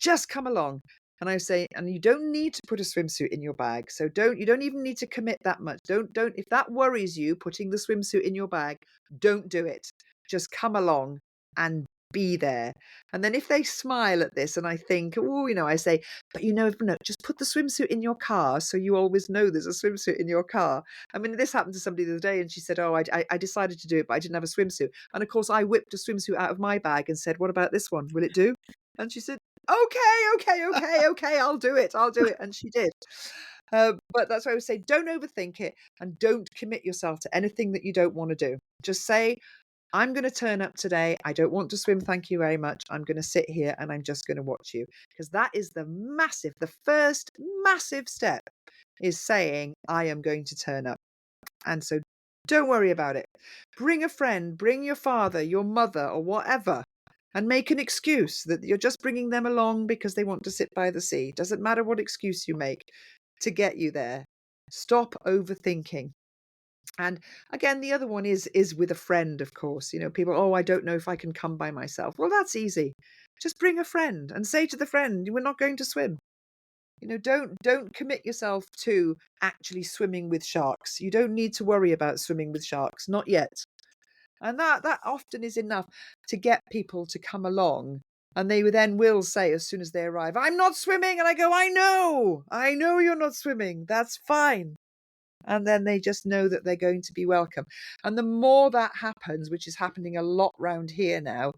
Just come along. And I say, and you don't need to put a swimsuit in your bag. So you don't even need to commit that much. Don't, if that worries you, putting the swimsuit in your bag, don't do it. Just come along and be there. And then if they smile at this and I think, oh, I say, but no, just put the swimsuit in your car so you always know there's a swimsuit in your car. I mean, this happened to somebody the other day and she said, oh, I decided to do it, but I didn't have a swimsuit. And of course, I whipped a swimsuit out of my bag and said, what about this one? Will it do? And she said, okay, I'll do it. And she did. But that's why I would say, don't overthink it and don't commit yourself to anything that you don't want to do. Just say, I'm going to turn up today. I don't want to swim. Thank you very much. I'm going to sit here and I'm just going to watch you. Because that is the first massive step is saying, I am going to turn up. And so don't worry about it. Bring a friend, bring your father, your mother, or whatever, and make an excuse that you're just bringing them along because they want to sit by the sea. Doesn't matter what excuse you make to get you there. Stop overthinking. And again, the other one is with a friend, of course. People, oh, I don't know if I can come by myself. Well, that's easy. Just bring a friend and say to the friend, we're not going to swim. Don't commit yourself to actually swimming with sharks. You don't need to worry about swimming with sharks, not yet. And that often is enough to get people to come along. And they then will say, as soon as they arrive, I'm not swimming. And I go, I know you're not swimming. That's fine. And then they just know that they're going to be welcome. And the more that happens, which is happening a lot round here now,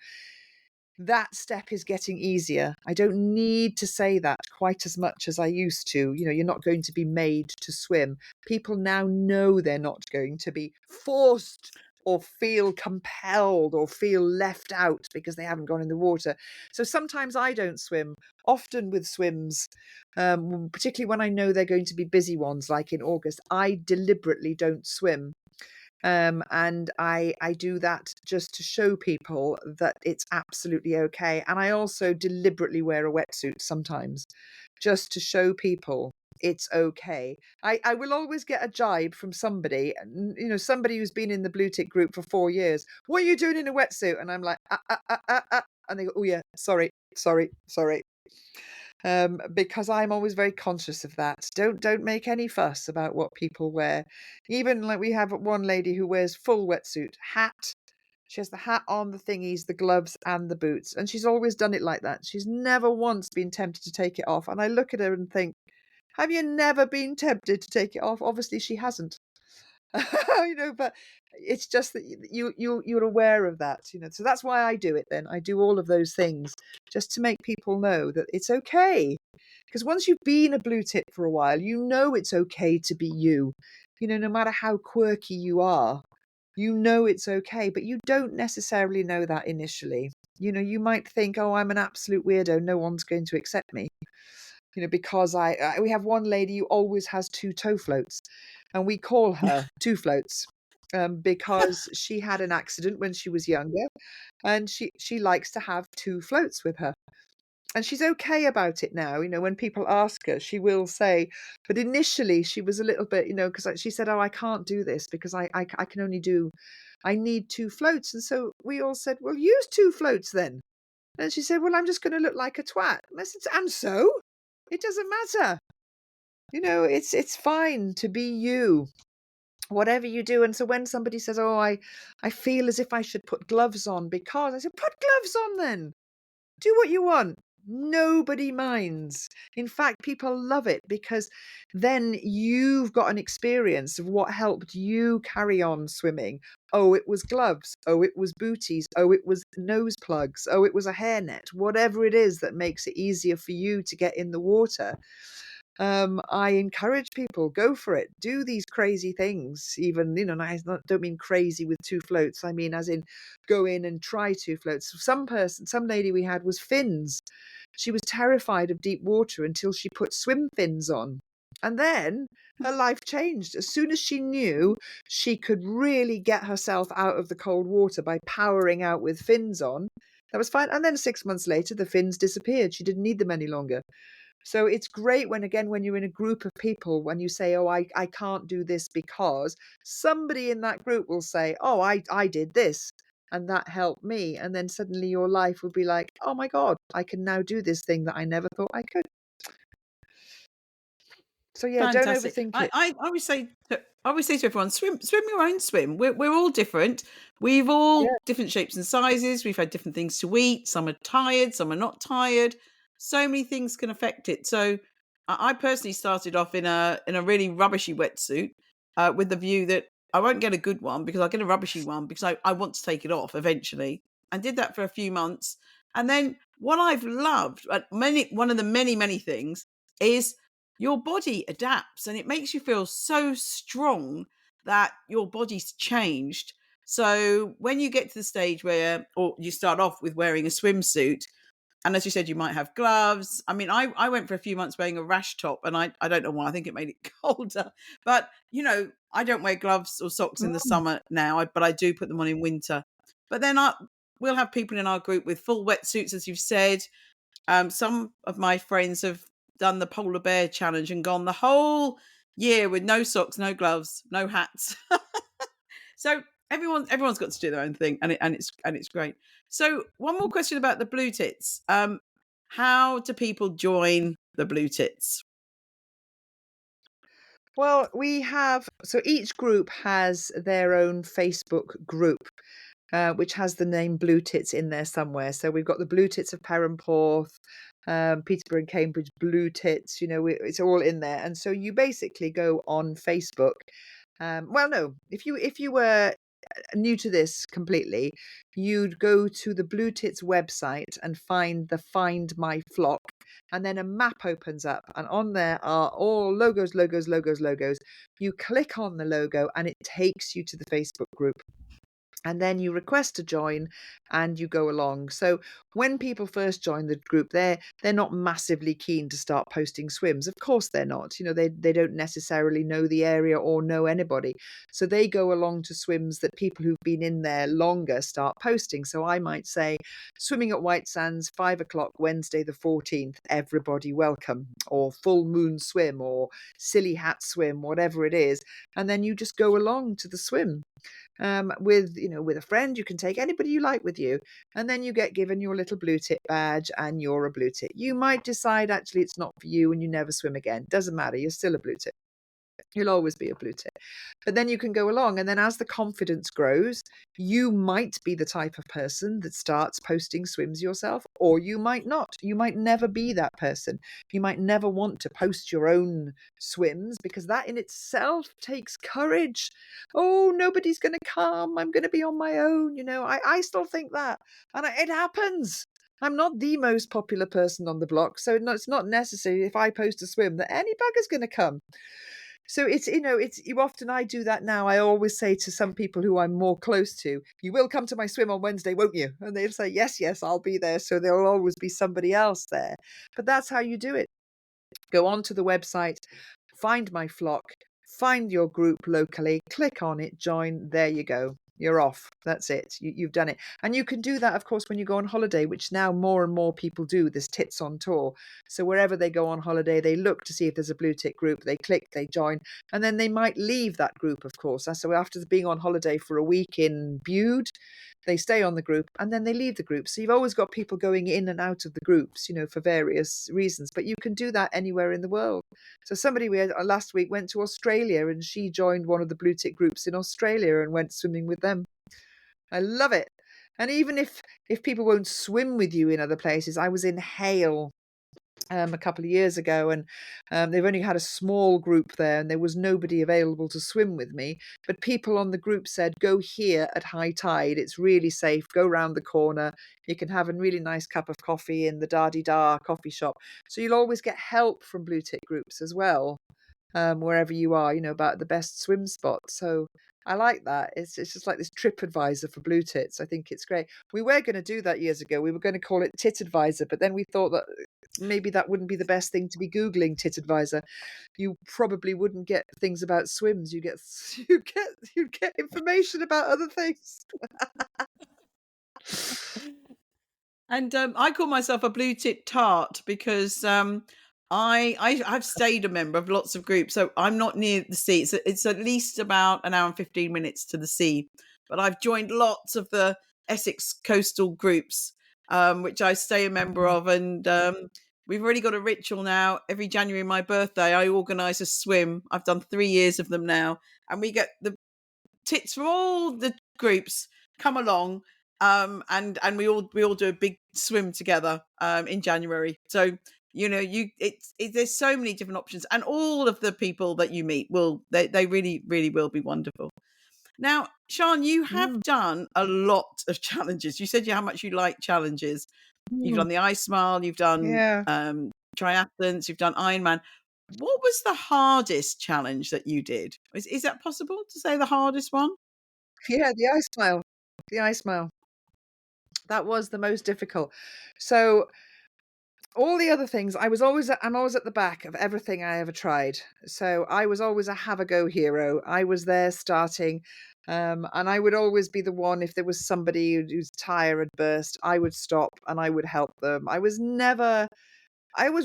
that step is getting easier. I don't need to say that quite as much as I used to. You're not going to be made to swim. People now know they're not going to be forced or feel compelled or feel left out because they haven't gone in the water. So sometimes I don't swim. Often with swims, particularly when I know they're going to be busy ones, like in August, I deliberately don't swim. And I do that just to show people that it's absolutely okay. And I also deliberately wear a wetsuit sometimes just to show people it's okay. I will always get a jibe from somebody, somebody who's been in the Bluetit group for 4 years. What are you doing in a wetsuit? And I'm like, and they go, oh yeah, sorry. Because I'm always very conscious of that. Don't make any fuss about what people wear. Even like we have one lady who wears full wetsuit, hat, She has the hat on, the thingies, the gloves, and the boots. And she's always done it like that. She's never once been tempted to take it off. And I look at her and think, have you never been tempted to take it off? Obviously, she hasn't. But it's just that you're aware of that. So that's why I do it. Then I do all of those things just to make people know that it's okay. Because once you've been a blue tit for a while, it's okay to be you. No matter how quirky you are, it's okay, but you don't necessarily know that initially. You might think, oh, I'm an absolute weirdo. No one's going to accept me. Because we have one lady who always has two toe floats, and we call her Two Floats, because she had an accident when she was younger, and she likes to have two floats with her. And she's okay about it now. When people ask her, she will say, but initially she was a little bit, because she said, oh, I can't do this because I can only I need two floats. And so we all said, well, use two floats then. And she said, well, I'm just going to look like a twat. And I said, and so? It doesn't matter. It's fine to be you, whatever you do. And so when somebody says, oh, I feel as if I should put gloves on because, I said, put gloves on then. Do what you want. Nobody minds. In fact, people love it because then you've got an experience of what helped you carry on swimming. Oh, it was gloves. Oh, it was booties. Oh, it was nose plugs. Oh, it was a hairnet. Whatever it is that makes it easier for you to get in the water. I encourage people, go for it, do these crazy things. Even, and I don't mean crazy with two floats. I mean, as in go in and try two floats. Some lady we had was fins. She was terrified of deep water until she put swim fins on. And then her life changed. As soon as she knew she could really get herself out of the cold water by powering out with fins on, that was fine. And then 6 months later, the fins disappeared. She didn't need them any longer. So it's great when you're in a group of people, when you say, oh, I can't do this because somebody in that group will say, oh, I did this and that helped me. And then suddenly your life will be like, oh my God, I can now do this thing that I never thought I could. So yeah, don't Fantastic. overthink it. I always say to everyone, swim your own swim. We're all different. We've all Yeah. different shapes and sizes. We've had different things to eat. Some are tired, some are not tired. So many things can affect it. So I personally started off in a really rubbishy wetsuit, with the view that I won't get a good one because I'll get a rubbishy one because I want to take it off eventually. And did that for a few months. And then what I've loved, one of the many things, is your body adapts and it makes you feel so strong that your body's changed. So when you get to the stage where, or you start off with wearing a swimsuit, and as you said, you might have gloves. I mean, I went for a few months wearing a rash top, and I don't know why. I think it made it colder. But, I don't wear gloves or socks in the Mm. summer now, but I do put them on in winter. But then we'll have people in our group with full wetsuits, as you've said. Some of my friends have done the polar bear challenge and gone the whole year with no socks, no gloves, no hats. So everyone's got to do their own thing, and it's great. So one more question about the Bluetits. How do people join the Bluetits? Well, so each group has their own Facebook group, which has the name Bluetits in there somewhere. So we've got the Bluetits of Perranporth, Peterborough and Cambridge Bluetits. It's all in there. And so you basically go on Facebook. Well, no, if you were new to this completely, you'd go to the Bluetits website and find the Find My Flock, and then a map opens up, and on there are all logos. You click on the logo, and it takes you to the Facebook group. And then you request to join and you go along. So when people first join the group, they're not massively keen to start posting swims. Of course they're not. They don't necessarily know the area or know anybody. So they go along to swims that people who've been in there longer start posting. So I might say, swimming at White Sands, 5 o'clock, Wednesday the 14th, everybody welcome, or full moon swim, or silly hat swim, whatever it is. And then you just go along to the swim. With a friend. You can take anybody you like with you, and then you get given your little blue tit badge, and you're a blue tit. You might decide actually it's not for you and you never swim again. Doesn't matter, you're still a blue tit. You'll always be a blue tit. But then you can go along, and then as the confidence grows, you might be the type of person that starts posting swims yourself, or you might not. You might never be that person. You might never want to post your own swims, because that in itself takes courage. Oh, nobody's going to come. I'm going to be on my own. I still think that. And it happens. I'm not the most popular person on the block, so it's not necessary if I post a swim that any bugger's going to come. So I do that now. I always say to some people who I'm more close to, you will come to my swim on Wednesday, won't you? And they'll say, yes, yes, I'll be there. So there'll always be somebody else there. But that's how you do it. Go onto the website, find my flock, find your group locally, click on it, join. There you go. You're off. That's it. You've done it. And you can do that, of course, when you go on holiday, which now more and more people do, this Tits on Tour. So wherever they go on holiday, they look to see if there's a blue tit group, they click, they join, and then they might leave that group, of course. So after being on holiday for a week in Bude, they stay on the group and then they leave the group. So you've always got people going in and out of the groups, for various reasons. But you can do that anywhere in the world. So somebody we had last week went to Australia, and she joined one of the blue tit groups in Australia and went swimming with them. I love it. And even if people won't swim with you in other places, I was in Hale a couple of years ago, and they've only had a small group there, and there was nobody available to swim with me. But people on the group said, go here at high tide. It's really safe. Go round the corner. You can have a really nice cup of coffee in the Da-di-da coffee shop. So you'll always get help from blue tit groups as well, wherever you are, about the best swim spot. So I like that. It's just like this trip advisor for blue tits. I think it's great. We were going to do that years ago. We were going to call it Tit Advisor, but then we thought that maybe that wouldn't be the best thing to be Googling Tit Advisor. You probably wouldn't get things about swims. You get information about other things. And I call myself a blue tit tart because I've stayed a member of lots of groups, so I'm not near the sea. It's at least about an hour and 15 minutes to the sea, but I've joined lots of the Essex coastal groups, which I stay a member of, and we've already got a ritual now. Every January, my birthday, I organise a swim. I've done 3 years of them now, and we get the tits from all the groups come along, and we all do a big swim together in January. So there's so many different options, and all of the people that you meet they really really will be wonderful. Now, Sian, you have done a lot of challenges. You said how much you like challenges. You've done the Ice Mile, you've done triathlons, you've done Ironman. What was the hardest challenge that you did? Is that possible to say the hardest one? Yeah, the Ice Mile. The Ice Mile. That was the most difficult. So all the other things, I'm always at the back of everything I ever tried. So I was always a have a go hero. I was there starting, and I would always be the one, if there was somebody whose tire had burst, I would stop and I would help them. I always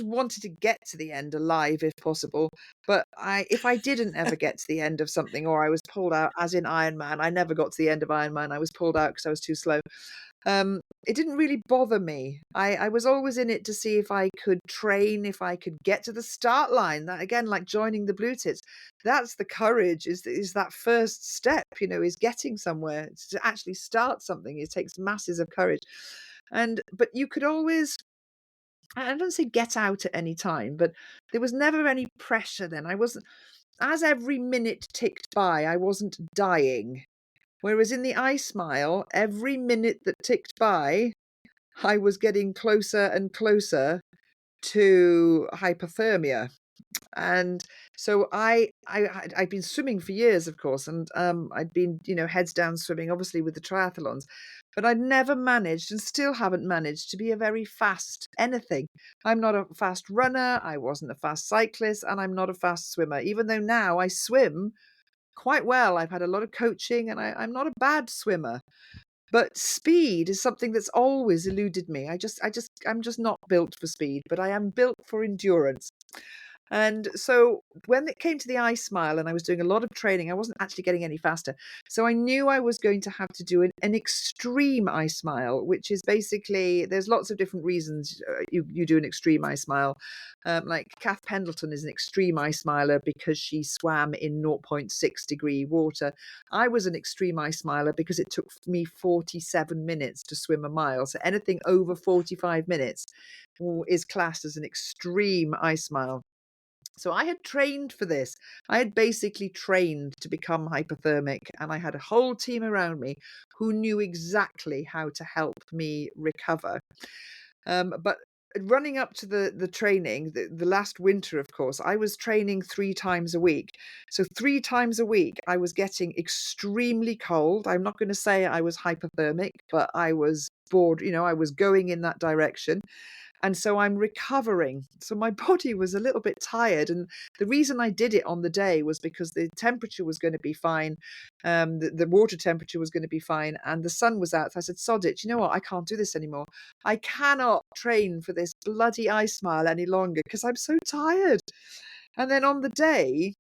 wanted to get to the end alive if possible, but if I didn't ever get to the end of something, or I was pulled out, as in Ironman, I never got to the end of Ironman. I was pulled out because I was too slow. It didn't really bother me. I was always in it to see if I could train, if I could get to the start line. That again, like joining the Bluetits, that's the courage. Is that first step? Is getting somewhere. To actually start something, it takes masses of courage. But you could always, I don't say get out at any time, but there was never any pressure then. I wasn't, as every minute ticked by, I wasn't dying. Whereas in the Ice Mile, every minute that ticked by, I was getting closer and closer to hypothermia. And so I'd been swimming for years, of course, and I'd been, heads down swimming, obviously with the triathlons, but I'd never managed, and still haven't managed, to be a very fast anything. I'm not a fast runner, I wasn't a fast cyclist, and I'm not a fast swimmer, even though now I swim quite well. I've had a lot of coaching, and I'm not a bad swimmer. But speed is something that's always eluded me. I'm just not built for speed, but I am built for endurance. And so when it came to the ice mile and I was doing a lot of training, I wasn't actually getting any faster. So I knew I was going to have to do an extreme ice mile, which is basically, there's lots of different reasons you do an extreme ice mile. Like Kath Pendleton is an extreme ice miler because she swam in zero point 0.6 degree water. I was an extreme ice miler because it took me 47 minutes to swim a mile. So anything over 45 minutes is classed as an extreme ice mile. So I had trained for this. I had basically trained to become hypothermic, and I had a whole team around me who knew exactly how to help me recover. But running up to the training, the last winter, of course, I was training 3 times a week. So 3 times a week, I was getting extremely cold. I'm not going to say I was hypothermic, but I was bored. I was going in that direction. And so I'm recovering. So my body was a little bit tired. And the reason I did it on the day was because the temperature was going to be fine. The water temperature was going to be fine. And the sun was out. So I said, sod it. You know what? I can't do this anymore. I cannot train for this bloody ice mile any longer because I'm so tired. And then on the day,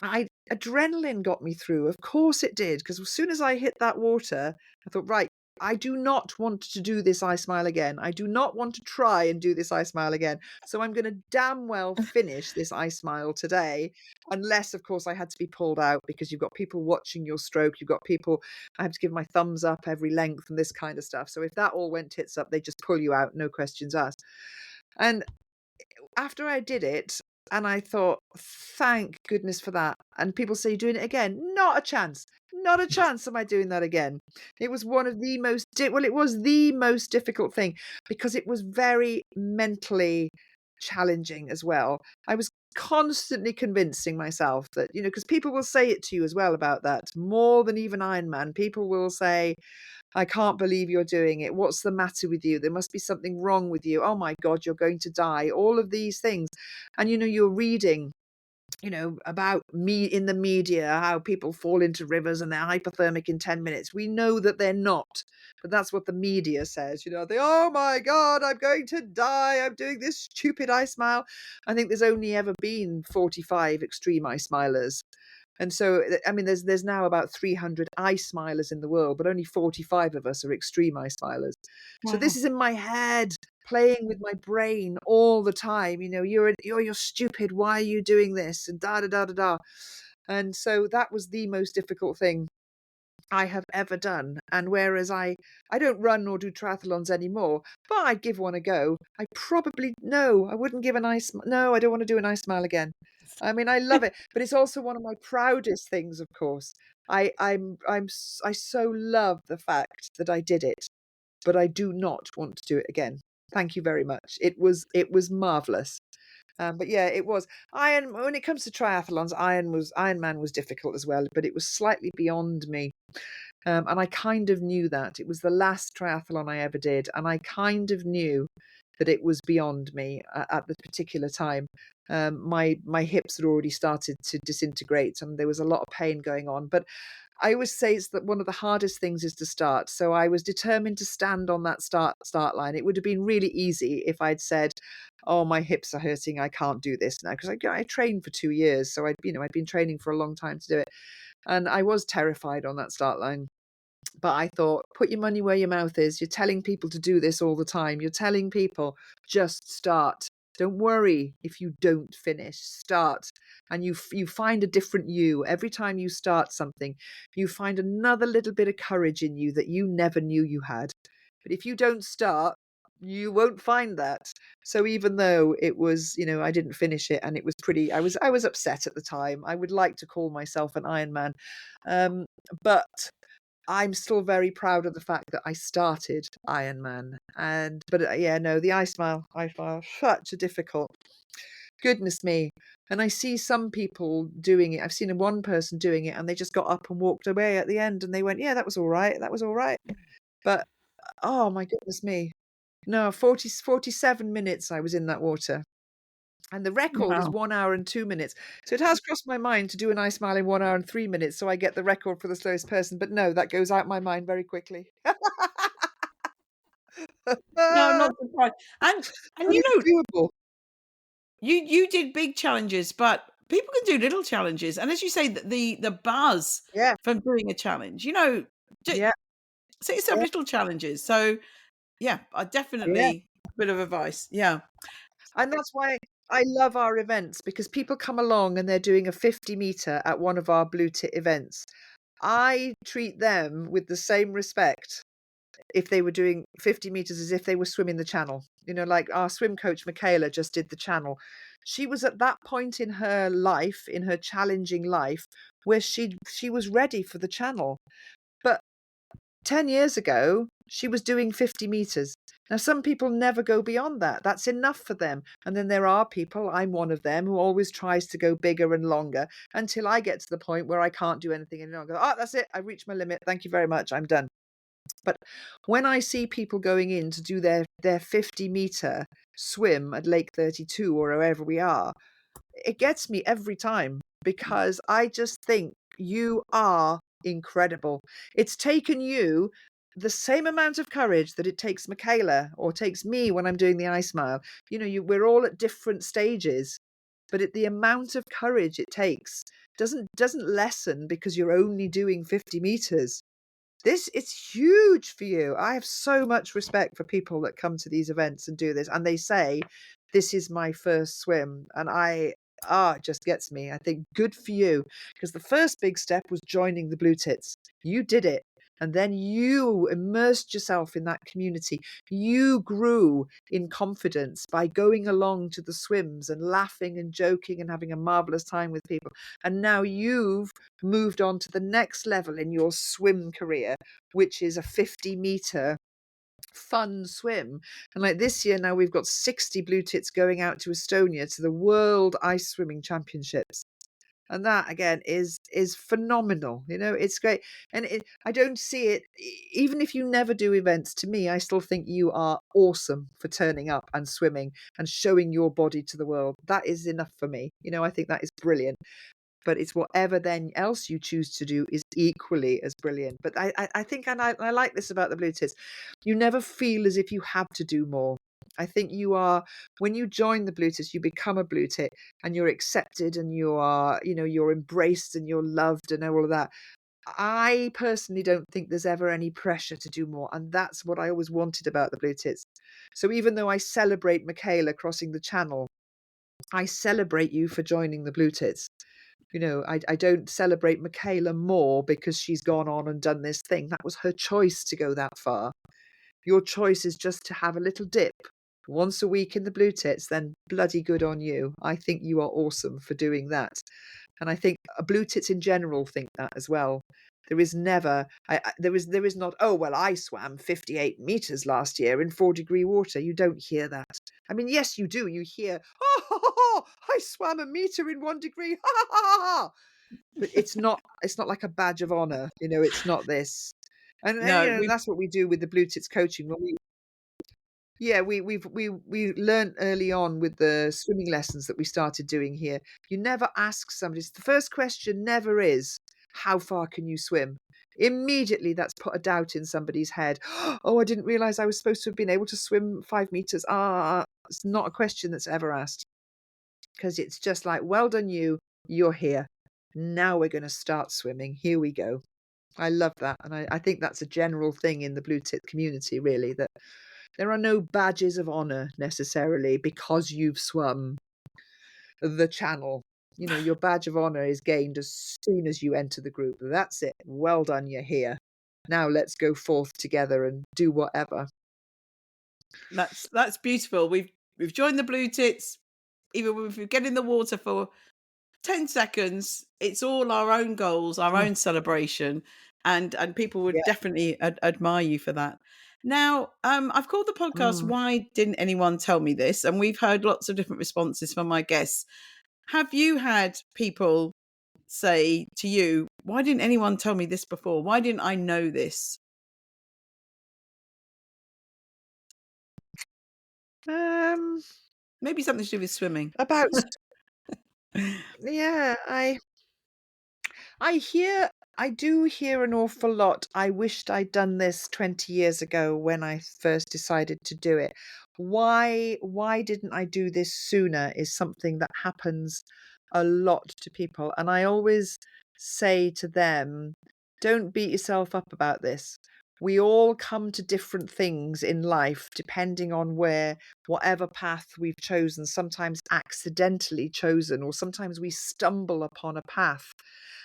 adrenaline got me through. Of course it did, because as soon as I hit that water, I thought, right, I do not want to do this ice mile again. I do not want to try and do this ice mile again. So I'm going to damn well finish this ice mile today, unless, of course, I had to be pulled out because you've got people watching your stroke. You've got people, I have to give my thumbs up every length and this kind of stuff. So if that all went tits up, they just pull you out, no questions asked. And after I did it, and I thought, thank goodness for that. And people say, you're doing it again. Not a chance. Not a chance am I doing that again. It was one of the most, it was the most difficult thing because it was very mentally challenging as well. I was constantly convincing myself that, because people will say it to you as well about that, more than even Ironman. People will say, I can't believe you're doing it. What's the matter with you? There must be something wrong with you. Oh my God, you're going to die. All of these things. And, you're reading, about me in the media, how people fall into rivers and they're hypothermic in 10 minutes. We know that they're not, but that's what the media says. They, oh my God, I'm going to die. I'm doing this stupid ice mile. I think there's only ever been 45 extreme ice milers. And so, I mean, there's now about 300 ice milers in the world, but only 45 of us are extreme ice milers. So this Wow. is in my head, playing with my brain all the time. You're stupid. Why are you doing this? And da da da da da. And so that was the most difficult thing I have ever done. And whereas I don't run or do triathlons anymore, but I'd give one a go. I wouldn't give no, I don't want to do an ice mile again. I mean, I love it, but it's also one of my proudest things, of course. I so love the fact that I did it, but I do not want to do it again. Thank you very much. It was marvelous. But yeah, it was. When it comes to triathlons, Ironman was difficult as well, but it was slightly beyond me. And I kind of knew that. It was the last triathlon I ever did, and I kind of knew that it was beyond me at the particular time. My hips had already started to disintegrate, and there was a lot of pain going on. But I always say it's that one of the hardest things is to start. So I was determined to stand on that start line. It would have been really easy if I'd said, "Oh, my hips are hurting. I can't do this now," because I trained for 2 years, so I'd been training for a long time to do it, and I was terrified on that start line. But I thought, put your money where your mouth is. You're telling people to do this all the time. You're telling people, just start. Don't worry if you don't finish. Start. And you find a different you. Every time you start something, you find another little bit of courage in you that you never knew you had. But if you don't start, you won't find that. So even though it was, I didn't finish it, and it was I was upset at the time. I would like to call myself an Ironman. But I'm still very proud of the fact that I started Ironman. But yeah, no, the ice mile, such a difficult. Goodness me. And I see some people doing it. I've seen one person doing it, and they just got up and walked away at the end, and they went, yeah, that was all right. That was all right. But oh my goodness me. No, 47 minutes I was in that water. And the record is Wow. 1 hour and 2 minutes. So it has crossed my mind to do an ice mile in 1 hour and 3 minutes, so I get the record for the slowest person. But no, that goes out my mind very quickly. No, I'm But not surprised. And it's you know, doable. You did big challenges, but people can do little challenges, and as you say, the buzz Yeah, from doing a challenge, yeah, set yourself yeah, little challenges. So, yeah, I yeah. definitely a bit of advice. Yeah. And that's why I love our events, because people come along and they're doing a 50-meter at one of our Blue Tit events. I treat them with the same respect if they were doing 50 meters as if they were swimming the channel. Like our swim coach, Michaela, just did the channel. She was at that point in her life, in her challenging life, where she was ready for the channel. But 10 years ago, she was doing 50 meters. Now, some people never go beyond that. That's enough for them. And then there are people, I'm one of them, who always tries to go bigger and longer until I get to the point where I can't do anything any longer. Oh, that's it. I've reached my limit. Thank you very much. I'm done. But when I see people going in to do their 50-meter swim at Lake 32 or wherever we are, it gets me every time, because I just think you are incredible. It's taken you the same amount of courage that it takes Michaela or takes me when I'm doing the ice mile. We're all at different stages, but the amount of courage it takes doesn't lessen because you're only doing 50 meters. This is huge for you. I have so much respect for people that come to these events and do this, and they say, "This is my first swim," and it just gets me. I think good for you, because the first big step was joining the Bluetits. You did it, and then you immersed yourself in that community. You grew in confidence by going along to the swims and laughing and joking and having a marvelous time with people. And now you've moved on to the next level in your swim career, which is a 50-meter fun swim. And like this year now, we've got 60 Blue Tits going out to Estonia to the World Ice Swimming Championships. And that again is phenomenal. It's great. And I don't see it, even if you never do events, to me, I still think you are awesome for turning up and swimming and showing your body to the world. That is enough for me. I think that is brilliant. But it's whatever then else you choose to do is equally as brilliant. But I think, and I like this about the Blue Tits, you never feel as if you have to do more. I think when you join the Blue Tits, you become a Blue Tit and you're accepted and you're embraced and you're loved and all of that. I personally don't think there's ever any pressure to do more. And that's what I always wanted about the Blue Tits. So even though I celebrate Michaela crossing the channel, I celebrate you for joining the Blue Tits. I don't celebrate Michaela more because she's gone on and done this thing. That was her choice to go that far. Your choice is just to have a little dip once a week in the Blue Tits, then bloody good on you. I think you are awesome for doing that. And I think Blue Tits in general think that as well. There is never, there is not, oh, well, I swam 58 meters last year in 4-degree water. You don't hear that. I mean, yes, you do. You hear, oh, I swam a meter in 1 degree. Ha, ha, ha, ha. But it's not like a badge of honor. It's not this. And No, we that's what we do with the Blue Tits coaching. When we learned early on with the swimming lessons that we started doing here. You never ask somebody. The first question never is, how far can you swim? Immediately that's put a doubt in somebody's head. Oh, I didn't realize I was supposed to have been able to swim 5 meters. It's not a question that's ever asked, because it's just like, well done you, you're here. Now we're going to start swimming. Here we go. I love that. And I think that's a general thing in the Blue Tit community, really, that there are no badges of honor necessarily because you've swum the channel. Your badge of honor is gained as soon as you enter the group. That's it. Well done, you're here. Now let's go forth together and do whatever. that's beautiful. We've joined the Blue Tits. Even if we get in the water for 10 seconds, it's all our own goals, our Mm, own celebration, and people would yeah. definitely admire you for that. Now, I've called the podcast Mm. "Why Didn't Anyone Tell Me This?" and we've heard lots of different responses from my guests. Have you had people say to you, "Why didn't anyone tell me this before? Why didn't I know this?" Um, Maybe something to do with swimming. about yeah, I hear I do hear an awful lot. I wished I'd done this 20 years ago when I first decided to do it. Why didn't I do this sooner is something that happens a lot to people. And I always say to them, don't beat yourself up about this. We all come to different things in life depending on whatever path we've chosen, sometimes accidentally chosen, or sometimes we stumble upon a path,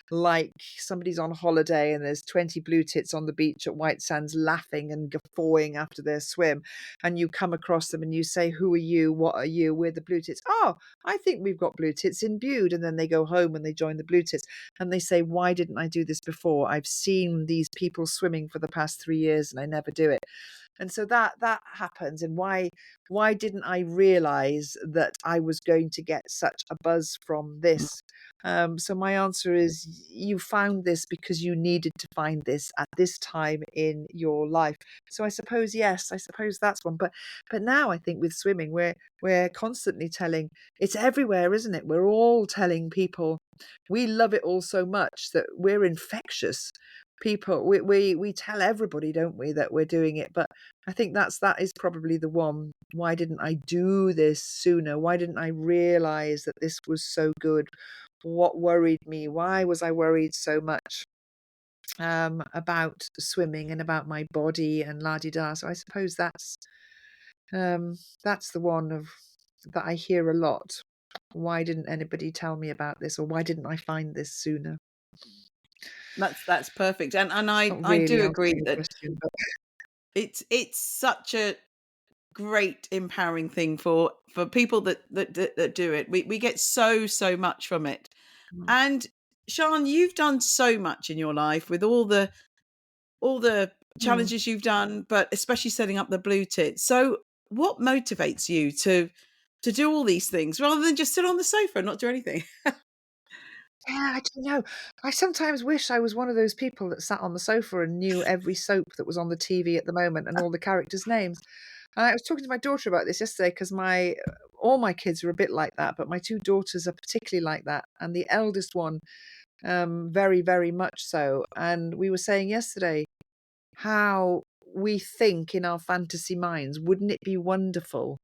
like somebody's on holiday and there's 20 Bluetits on the beach at White Sands laughing and guffawing after their swim, and you come across them and you say, who are you, what are you, we're the Bluetits. Oh, I think we've got Bluetits imbued. And then they go home and they join the Bluetits and they say, why didn't I do this before? I've seen these people swimming for the past 3 years and I never do it. And so that happens. And why didn't I realize that I was going to get such a buzz from this? So my answer is, you found this because you needed to find this at this time in your life. So I suppose, yes, I suppose that's one. But now I think with swimming, we're constantly telling, it's everywhere, isn't it? We're all telling people we love it all so much that we're infectious. People, we tell everybody, don't we, that we're doing it. But I think that is probably the one. Why didn't I do this sooner? Why didn't I realize that this was so good? What worried me? Why was I worried so much about swimming and about my body and la di da? So I suppose that's the one that I hear a lot. Why didn't anybody tell me about this, or why didn't I find this sooner? That's perfect, and Not I really do agree answering the that question, but it's such a great empowering thing for people that do it. We get so much from it. mm, And Sian, you've done so much in your life with all the mm. challenges you've done, but especially setting up the Blue Tit. So what motivates you to do all these things rather than just sit on the sofa and not do anything? Yeah, I don't know. I sometimes wish I was one of those people that sat on the sofa and knew every soap that was on the TV at the moment and all the characters' names. And I was talking to my daughter about this yesterday because my all my kids are a bit like that, but my two daughters are particularly like that, and the eldest one, very, very much so. And we were saying yesterday how we think in our fantasy minds, wouldn't it be wonderful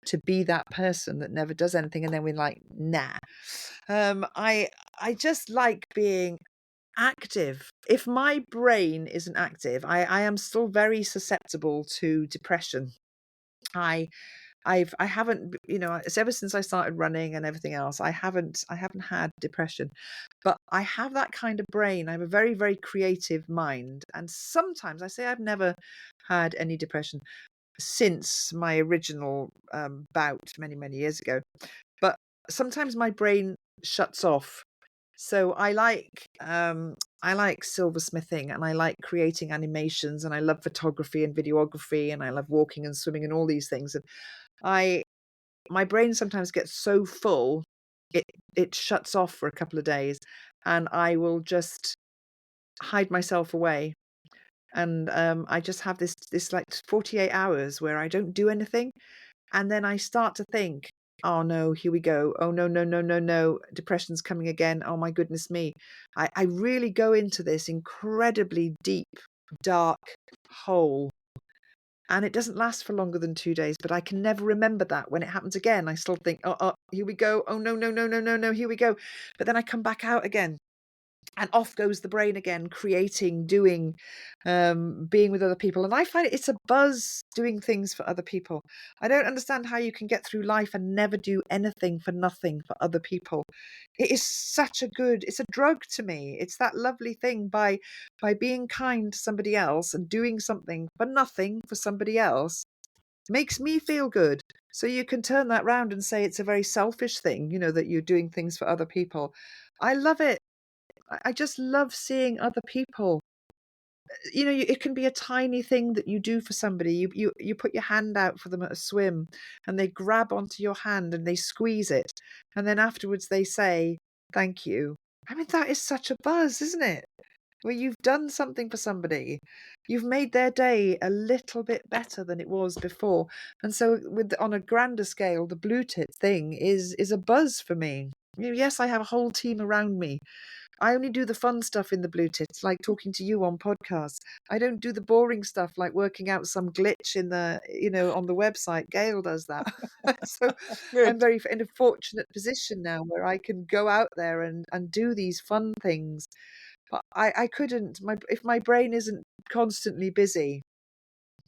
to be that person that never does anything? And then we're like, nah. I just like being active. If my brain isn't active, I am still very susceptible to depression. I I haven't, it's ever since I started running and everything else, I haven't had depression. But I have that kind of brain. I have a very, very creative mind. And sometimes I say I've never had any depression since my original bout many, many years ago. But sometimes my brain shuts off. So I like silversmithing, and I like creating animations, and I love photography and videography, and I love walking and swimming and all these things. And I my brain sometimes gets so full, it it shuts off for a couple of days, and I will just hide myself away. And I just have this like 48 hours where I don't do anything, and then I start to think, oh no, here we go. Oh no, no, no, no, no. Depression's coming again. Oh my goodness me. I really go into this incredibly deep, dark hole. And it doesn't last for longer than 2 days, but I can never remember that. When it happens again, I still think, oh, here we go. Oh no, no, no, no, no, no, here we go. But then I come back out again, and off goes the brain again, creating, doing, being with other people. And I find it's a buzz doing things for other people. I don't understand how you can get through life and never do anything for nothing for other people. It is it's a drug to me. It's that lovely thing, by being kind to somebody else and doing something for nothing for somebody else, makes me feel good. So you can turn that round and say it's a very selfish thing, that you're doing things for other people. I love it. I just love seeing other people. It can be a tiny thing that you do for somebody. You put your hand out for them at a swim, and they grab onto your hand and they squeeze it, and then afterwards they say thank you. I mean, that is such a buzz, isn't it? Where you've done something for somebody, you've made their day a little bit better than it was before. And so, on a grander scale, the blue tit thing is a buzz for me. Yes, I have a whole team around me. I only do the fun stuff in the Bluetits, like talking to you on podcasts. I don't do the boring stuff like working out some glitch in the, on the website. Gail does that. So I'm Good. very in a fortunate position now where I can go out there and do these fun things. But I couldn't, if my brain isn't constantly busy.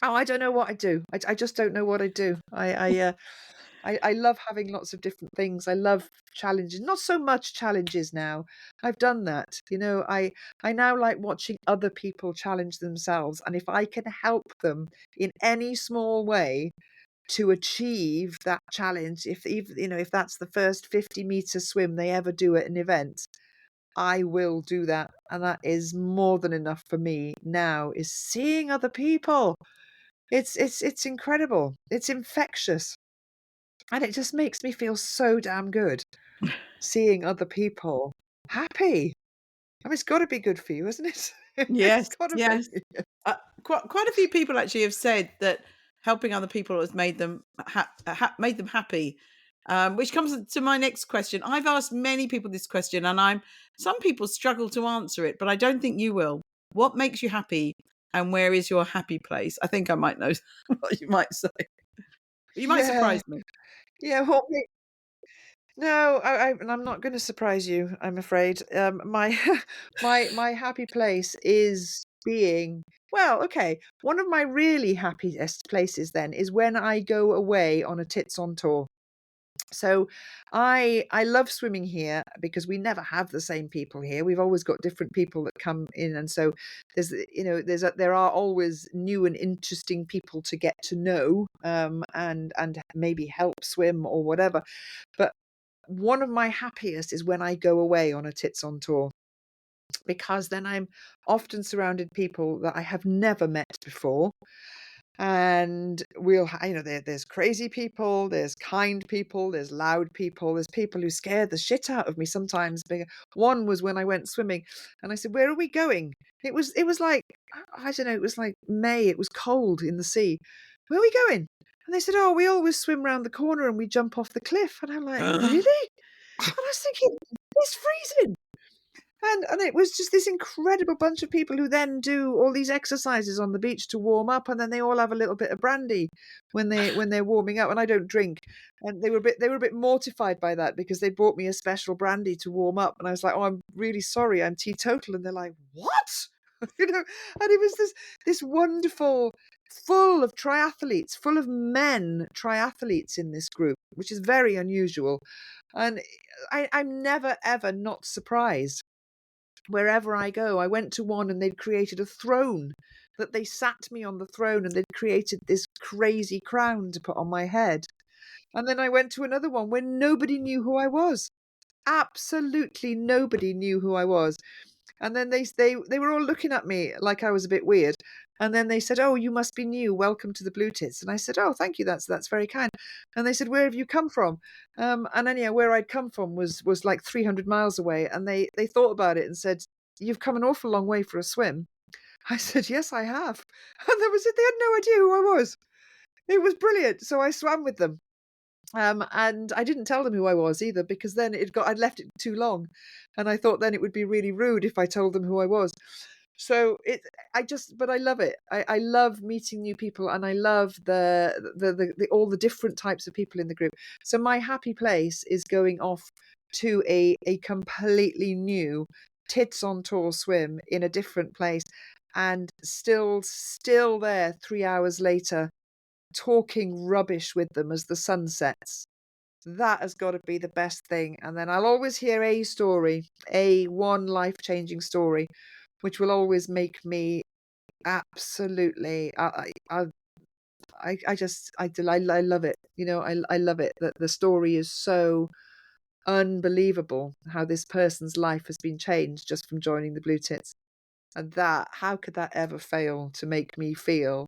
Oh, I don't know what I do. I just don't know what I do. I love having lots of different things. I love challenges. Not so much challenges now. I've done that. I now like watching other people challenge themselves. And if I can help them in any small way to achieve that challenge, if that's the first 50-meter swim they ever do at an event, I will do that. And that is more than enough for me now, is seeing other people. It's incredible. It's infectious. And it just makes me feel so damn good seeing other people happy. I mean, it's got to be good for you, isn't it? It's Yes, got to yes. be. Quite a few people actually have said that helping other people has made them made them happy. Which comes to my next question. I've asked many people this question, and some people struggle to answer it, but I don't think you will. What makes you happy, and where is your happy place? I think I might know what you might say. You might Yeah. surprise me. Yeah. No, and I'm not going to surprise you, I'm afraid. My my happy place is being, well, okay. One of my really happiest places then is when I go away on a tits on tour. So I love swimming here because we never have the same people here. We've always got different people that come in, and so there are always new and interesting people to get to know, and maybe help swim or whatever. But one of my happiest is when I go away on a tits on tour, because then I'm often surrounded people that I have never met before. And there's crazy people, there's kind people, there's loud people, there's people who scare the shit out of me sometimes. One was when I went swimming, and I said, "Where are we going?" It was like, I don't know, it was like May. It was cold in the sea. "Where are we going?" And they said, "Oh, we always swim round the corner and we jump off the cliff." And I'm like, "Really?" And I was thinking, "It's freezing." And it was just this incredible bunch of people who then do all these exercises on the beach to warm up, and then they all have a little bit of brandy when they're warming up. And I don't drink, and they were a bit mortified by that, because they bought me a special brandy to warm up, and I was like, "Oh, I'm really sorry, I'm teetotal." And they're like, "What?" And it was this wonderful, full of triathletes, full of men triathletes in this group, which is very unusual. And I'm never ever not surprised wherever I go. I went to one and they'd created a throne, that they sat me on the throne, and they'd created this crazy crown to put on my head. And then I went to another one where nobody knew who I was. Absolutely nobody knew who I was. And then they were all looking at me like I was a bit weird. And then they said, "Oh, you must be new. Welcome to the Bluetits." And I said, "Oh, thank you. That's very kind." And they said, "Where have you come from?" And anyhow, where I'd come from was like 300 miles away. And they thought about it and said, "You've come an awful long way for a swim." I said, "Yes, I have." And that was it. They had no idea who I was. It was brilliant. So I swam with them. And I didn't tell them who I was either, because then I'd left it too long, and I thought then it would be really rude if I told them who I was. So but I love it. I love meeting new people, and I love the all the different types of people in the group. So my happy place is going off to a completely new tits on tour swim in a different place, and still there 3 hours later, talking rubbish with them as the sun sets. That has got to be the best thing. And then I'll always hear a story, one life-changing story, which will always make me absolutely, I love it. I love it that the story is so unbelievable, how this person's life has been changed just from joining the Bluetits. And how could that ever fail to make me feel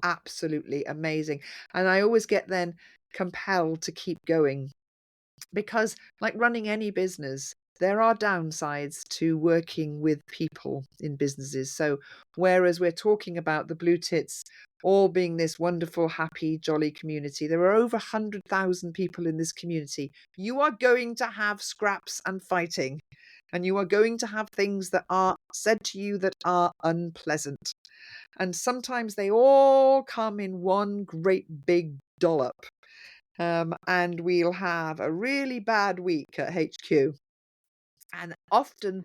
absolutely amazing? And I always get then compelled to keep going, because, like running any business, there are downsides to working with people in businesses. So whereas we're talking about the Bluetits all being this wonderful, happy, jolly community, there are over 100,000 people in this community. You are going to have scraps and fighting. And you are going to have things that are said to you that are unpleasant. And sometimes they all come in one great big dollop. And we'll have a really bad week at HQ. And often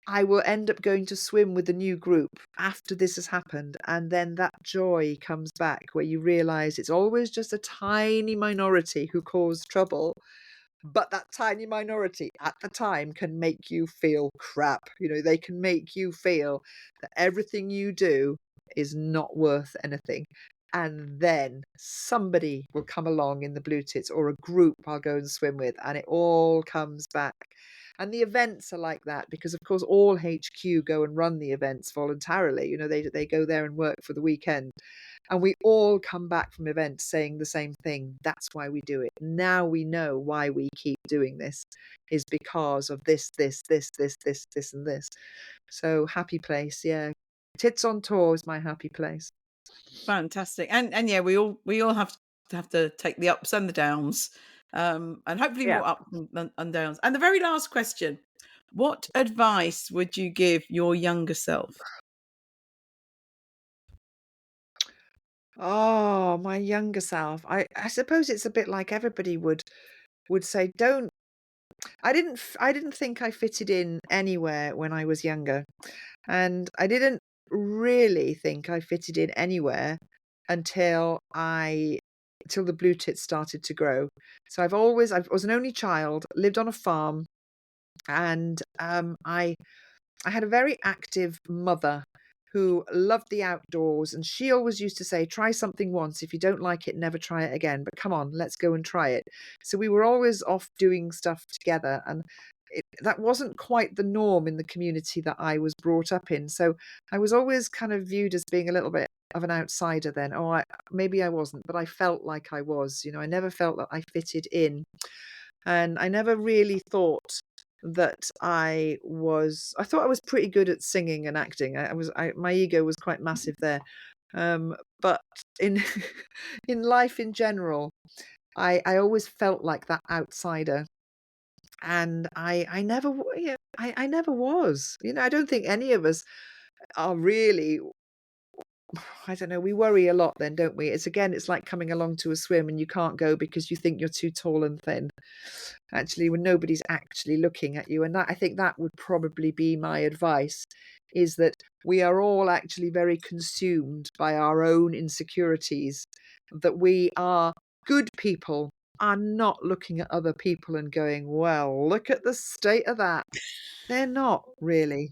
I will end up going to swim with the new group after this has happened. And then that joy comes back where you realize it's always just a tiny minority who cause trouble. But that tiny minority at the time can make you feel crap. They can make you feel that everything you do is not worth anything. And then somebody will come along in the Bluetits or a group I'll go and swim with, and it all comes back. And the events are like that because, of course, all HQ go and run the events voluntarily. They go there and work for the weekend. And we all come back from events saying the same thing. That's why we do it. Now we know why we keep doing this is because of this, and this. So happy place. Yeah. Tits on Tour is my happy place. Fantastic. And yeah, we all have to take the ups and the downs. And hopefully Yeah. more ups and downs. And the very last question, what advice would you give your younger self? Oh, my younger self. I suppose it's a bit like everybody would say, don't. I didn't think I fitted in anywhere when I was younger. And I didn't really think I fitted in anywhere until the blue tits started to grow. So I was an only child, lived on a farm, and I had a very active mother who loved the outdoors, and she always used to say, try something once. If you don't like it, never try it again. But come on, let's go and try it. So we were always off doing stuff together. And that wasn't quite the norm in the community that I was brought up in. So I was always kind of viewed as being a little bit of an outsider then. Maybe I wasn't, but I felt like I was. I never felt that I fitted in. And I never really thought that I thought I was pretty good at singing and acting. My ego was quite massive there. But in in life in general, I always felt like that outsider. And I never, I never was. I don't think any of us are really. I don't know. We worry a lot then, don't we? It's like coming along to a swim and you can't go because you think you're too tall and thin. Actually, when nobody's actually looking at you. And I think that would probably be my advice, is that we are all actually very consumed by our own insecurities, that we are good people are not looking at other people and going, well, look at the state of that. They're not really.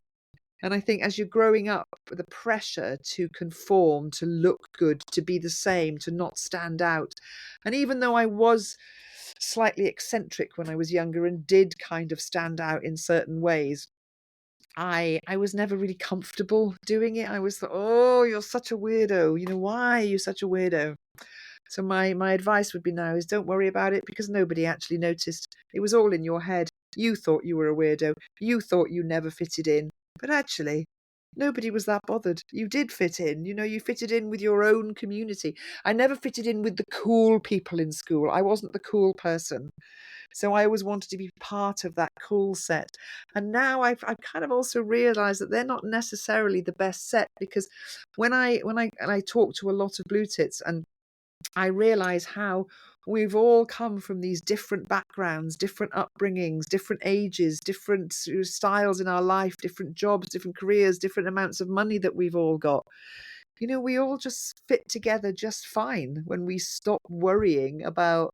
And I think as you're growing up, the pressure to conform, to look good, to be the same, to not stand out. And even though I was slightly eccentric when I was younger and did kind of stand out in certain ways, I was never really comfortable doing it. I was thought, oh, you're such a weirdo. Why are you such a weirdo? So my advice would be now is don't worry about it because nobody actually noticed. It was all in your head. You thought you were a weirdo. You thought you never fitted in. But actually, nobody was that bothered. You did fit in. You fitted in with your own community. I never fitted in with the cool people in school. I wasn't the cool person. So I always wanted to be part of that cool set. And now I've kind of also realized that they're not necessarily the best set, because when I talk to a lot of blue tits, and I realize how we've all come from these different backgrounds, different upbringings, different ages, different styles in our life, different jobs, different careers, different amounts of money that we've all got. We all just fit together just fine when we stop worrying about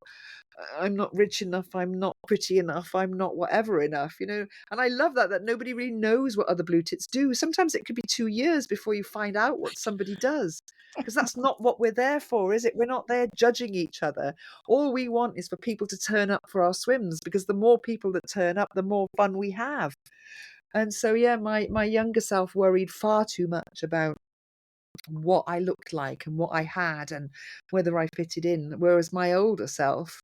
I'm not rich enough, I'm not pretty enough, I'm not whatever enough. And I love that nobody really knows what other blue tits do. Sometimes it could be 2 years before you find out what somebody does, because that's not what we're there for, is it? We're not there judging each other. All we want is for people to turn up for our swims, because the more people that turn up, the more fun we have. And so, yeah, my younger self worried far too much about what I looked like and what I had and whether I fitted in. Whereas my older self,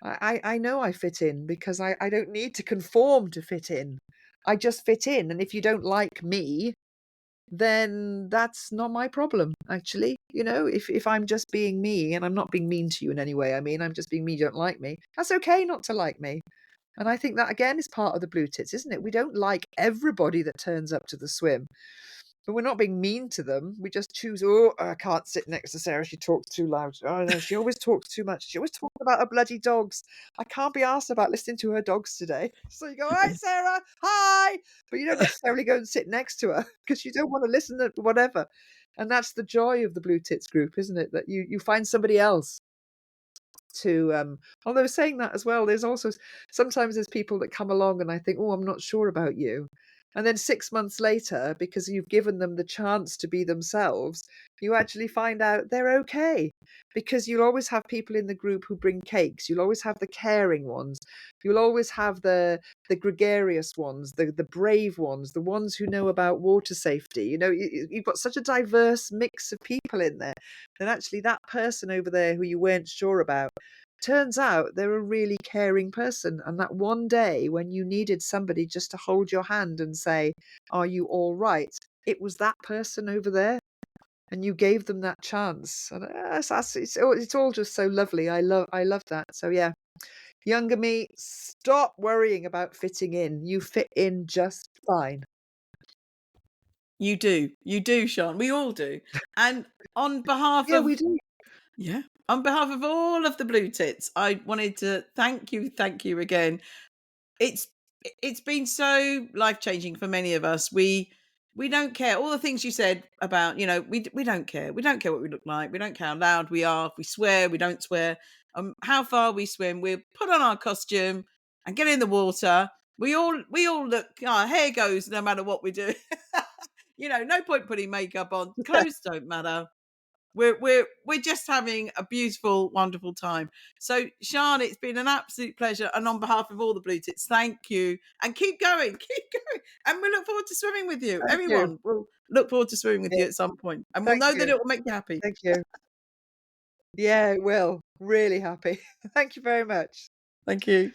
I know I fit in, because I don't need to conform to fit in. I just fit in. And if you don't like me, then that's not my problem, actually. If I'm just being me, and I'm not being mean to you in any way, I'm just being me, you don't like me. That's okay not to like me. And I think that again is part of the Bluetits, isn't it? We don't like everybody that turns up to the swim, but we're not being mean to them. We just choose, oh, I can't sit next to Sarah. She talks too loud. Oh, no, she always talks too much. She always talks about her bloody dogs. I can't be asked about listening to her dogs today. So you go, all right, Sarah, hi. But you don't necessarily go and sit next to her because you don't want to listen to whatever. And that's the joy of the Bluetits group, isn't it? That you find somebody else to although saying that as well, there's also sometimes there's people that come along and I think, oh, I'm not sure about you, and then 6 months later, because you've given them the chance to be themselves, you actually find out they're okay, because you'll always have people in the group who bring cakes, you'll always have the caring ones, you'll always have the gregarious ones, the brave ones, the ones who know about water safety. You've got such a diverse mix of people in there, and actually that person over there who you weren't sure about, turns out they're a really caring person. And that one day when you needed somebody just to hold your hand and say, "Are you all right?" It was that person over there. And you gave them that chance. And it's all just so lovely. I love that. So yeah, younger me, stop worrying about fitting in. You fit in just fine. You do, Sean. We all do. And on behalf Yeah, we of do. yeah, on behalf of all of the Blue Tits, I wanted to thank you again. It's it's been so life-changing for many of us. We don't care. All the things you said about, we don't care. We don't care what we look like. We don't care how loud we are. If we swear, we don't swear. How far we swim, we put on our costume and get in the water. We all look, our hair goes no matter what we do. No point putting makeup on. Clothes don't matter. We're just having a beautiful, wonderful time. So, Sian, it's been an absolute pleasure, and on behalf of all the Blue Tits, thank you, and keep going, keep going, and we look forward to swimming with you. Thank you. Everyone will look forward to swimming with Yeah, you at some point, and we'll thank know that you. it will make you happy. Thank you. Yeah, it will. Really happy. Thank you very much. Thank you.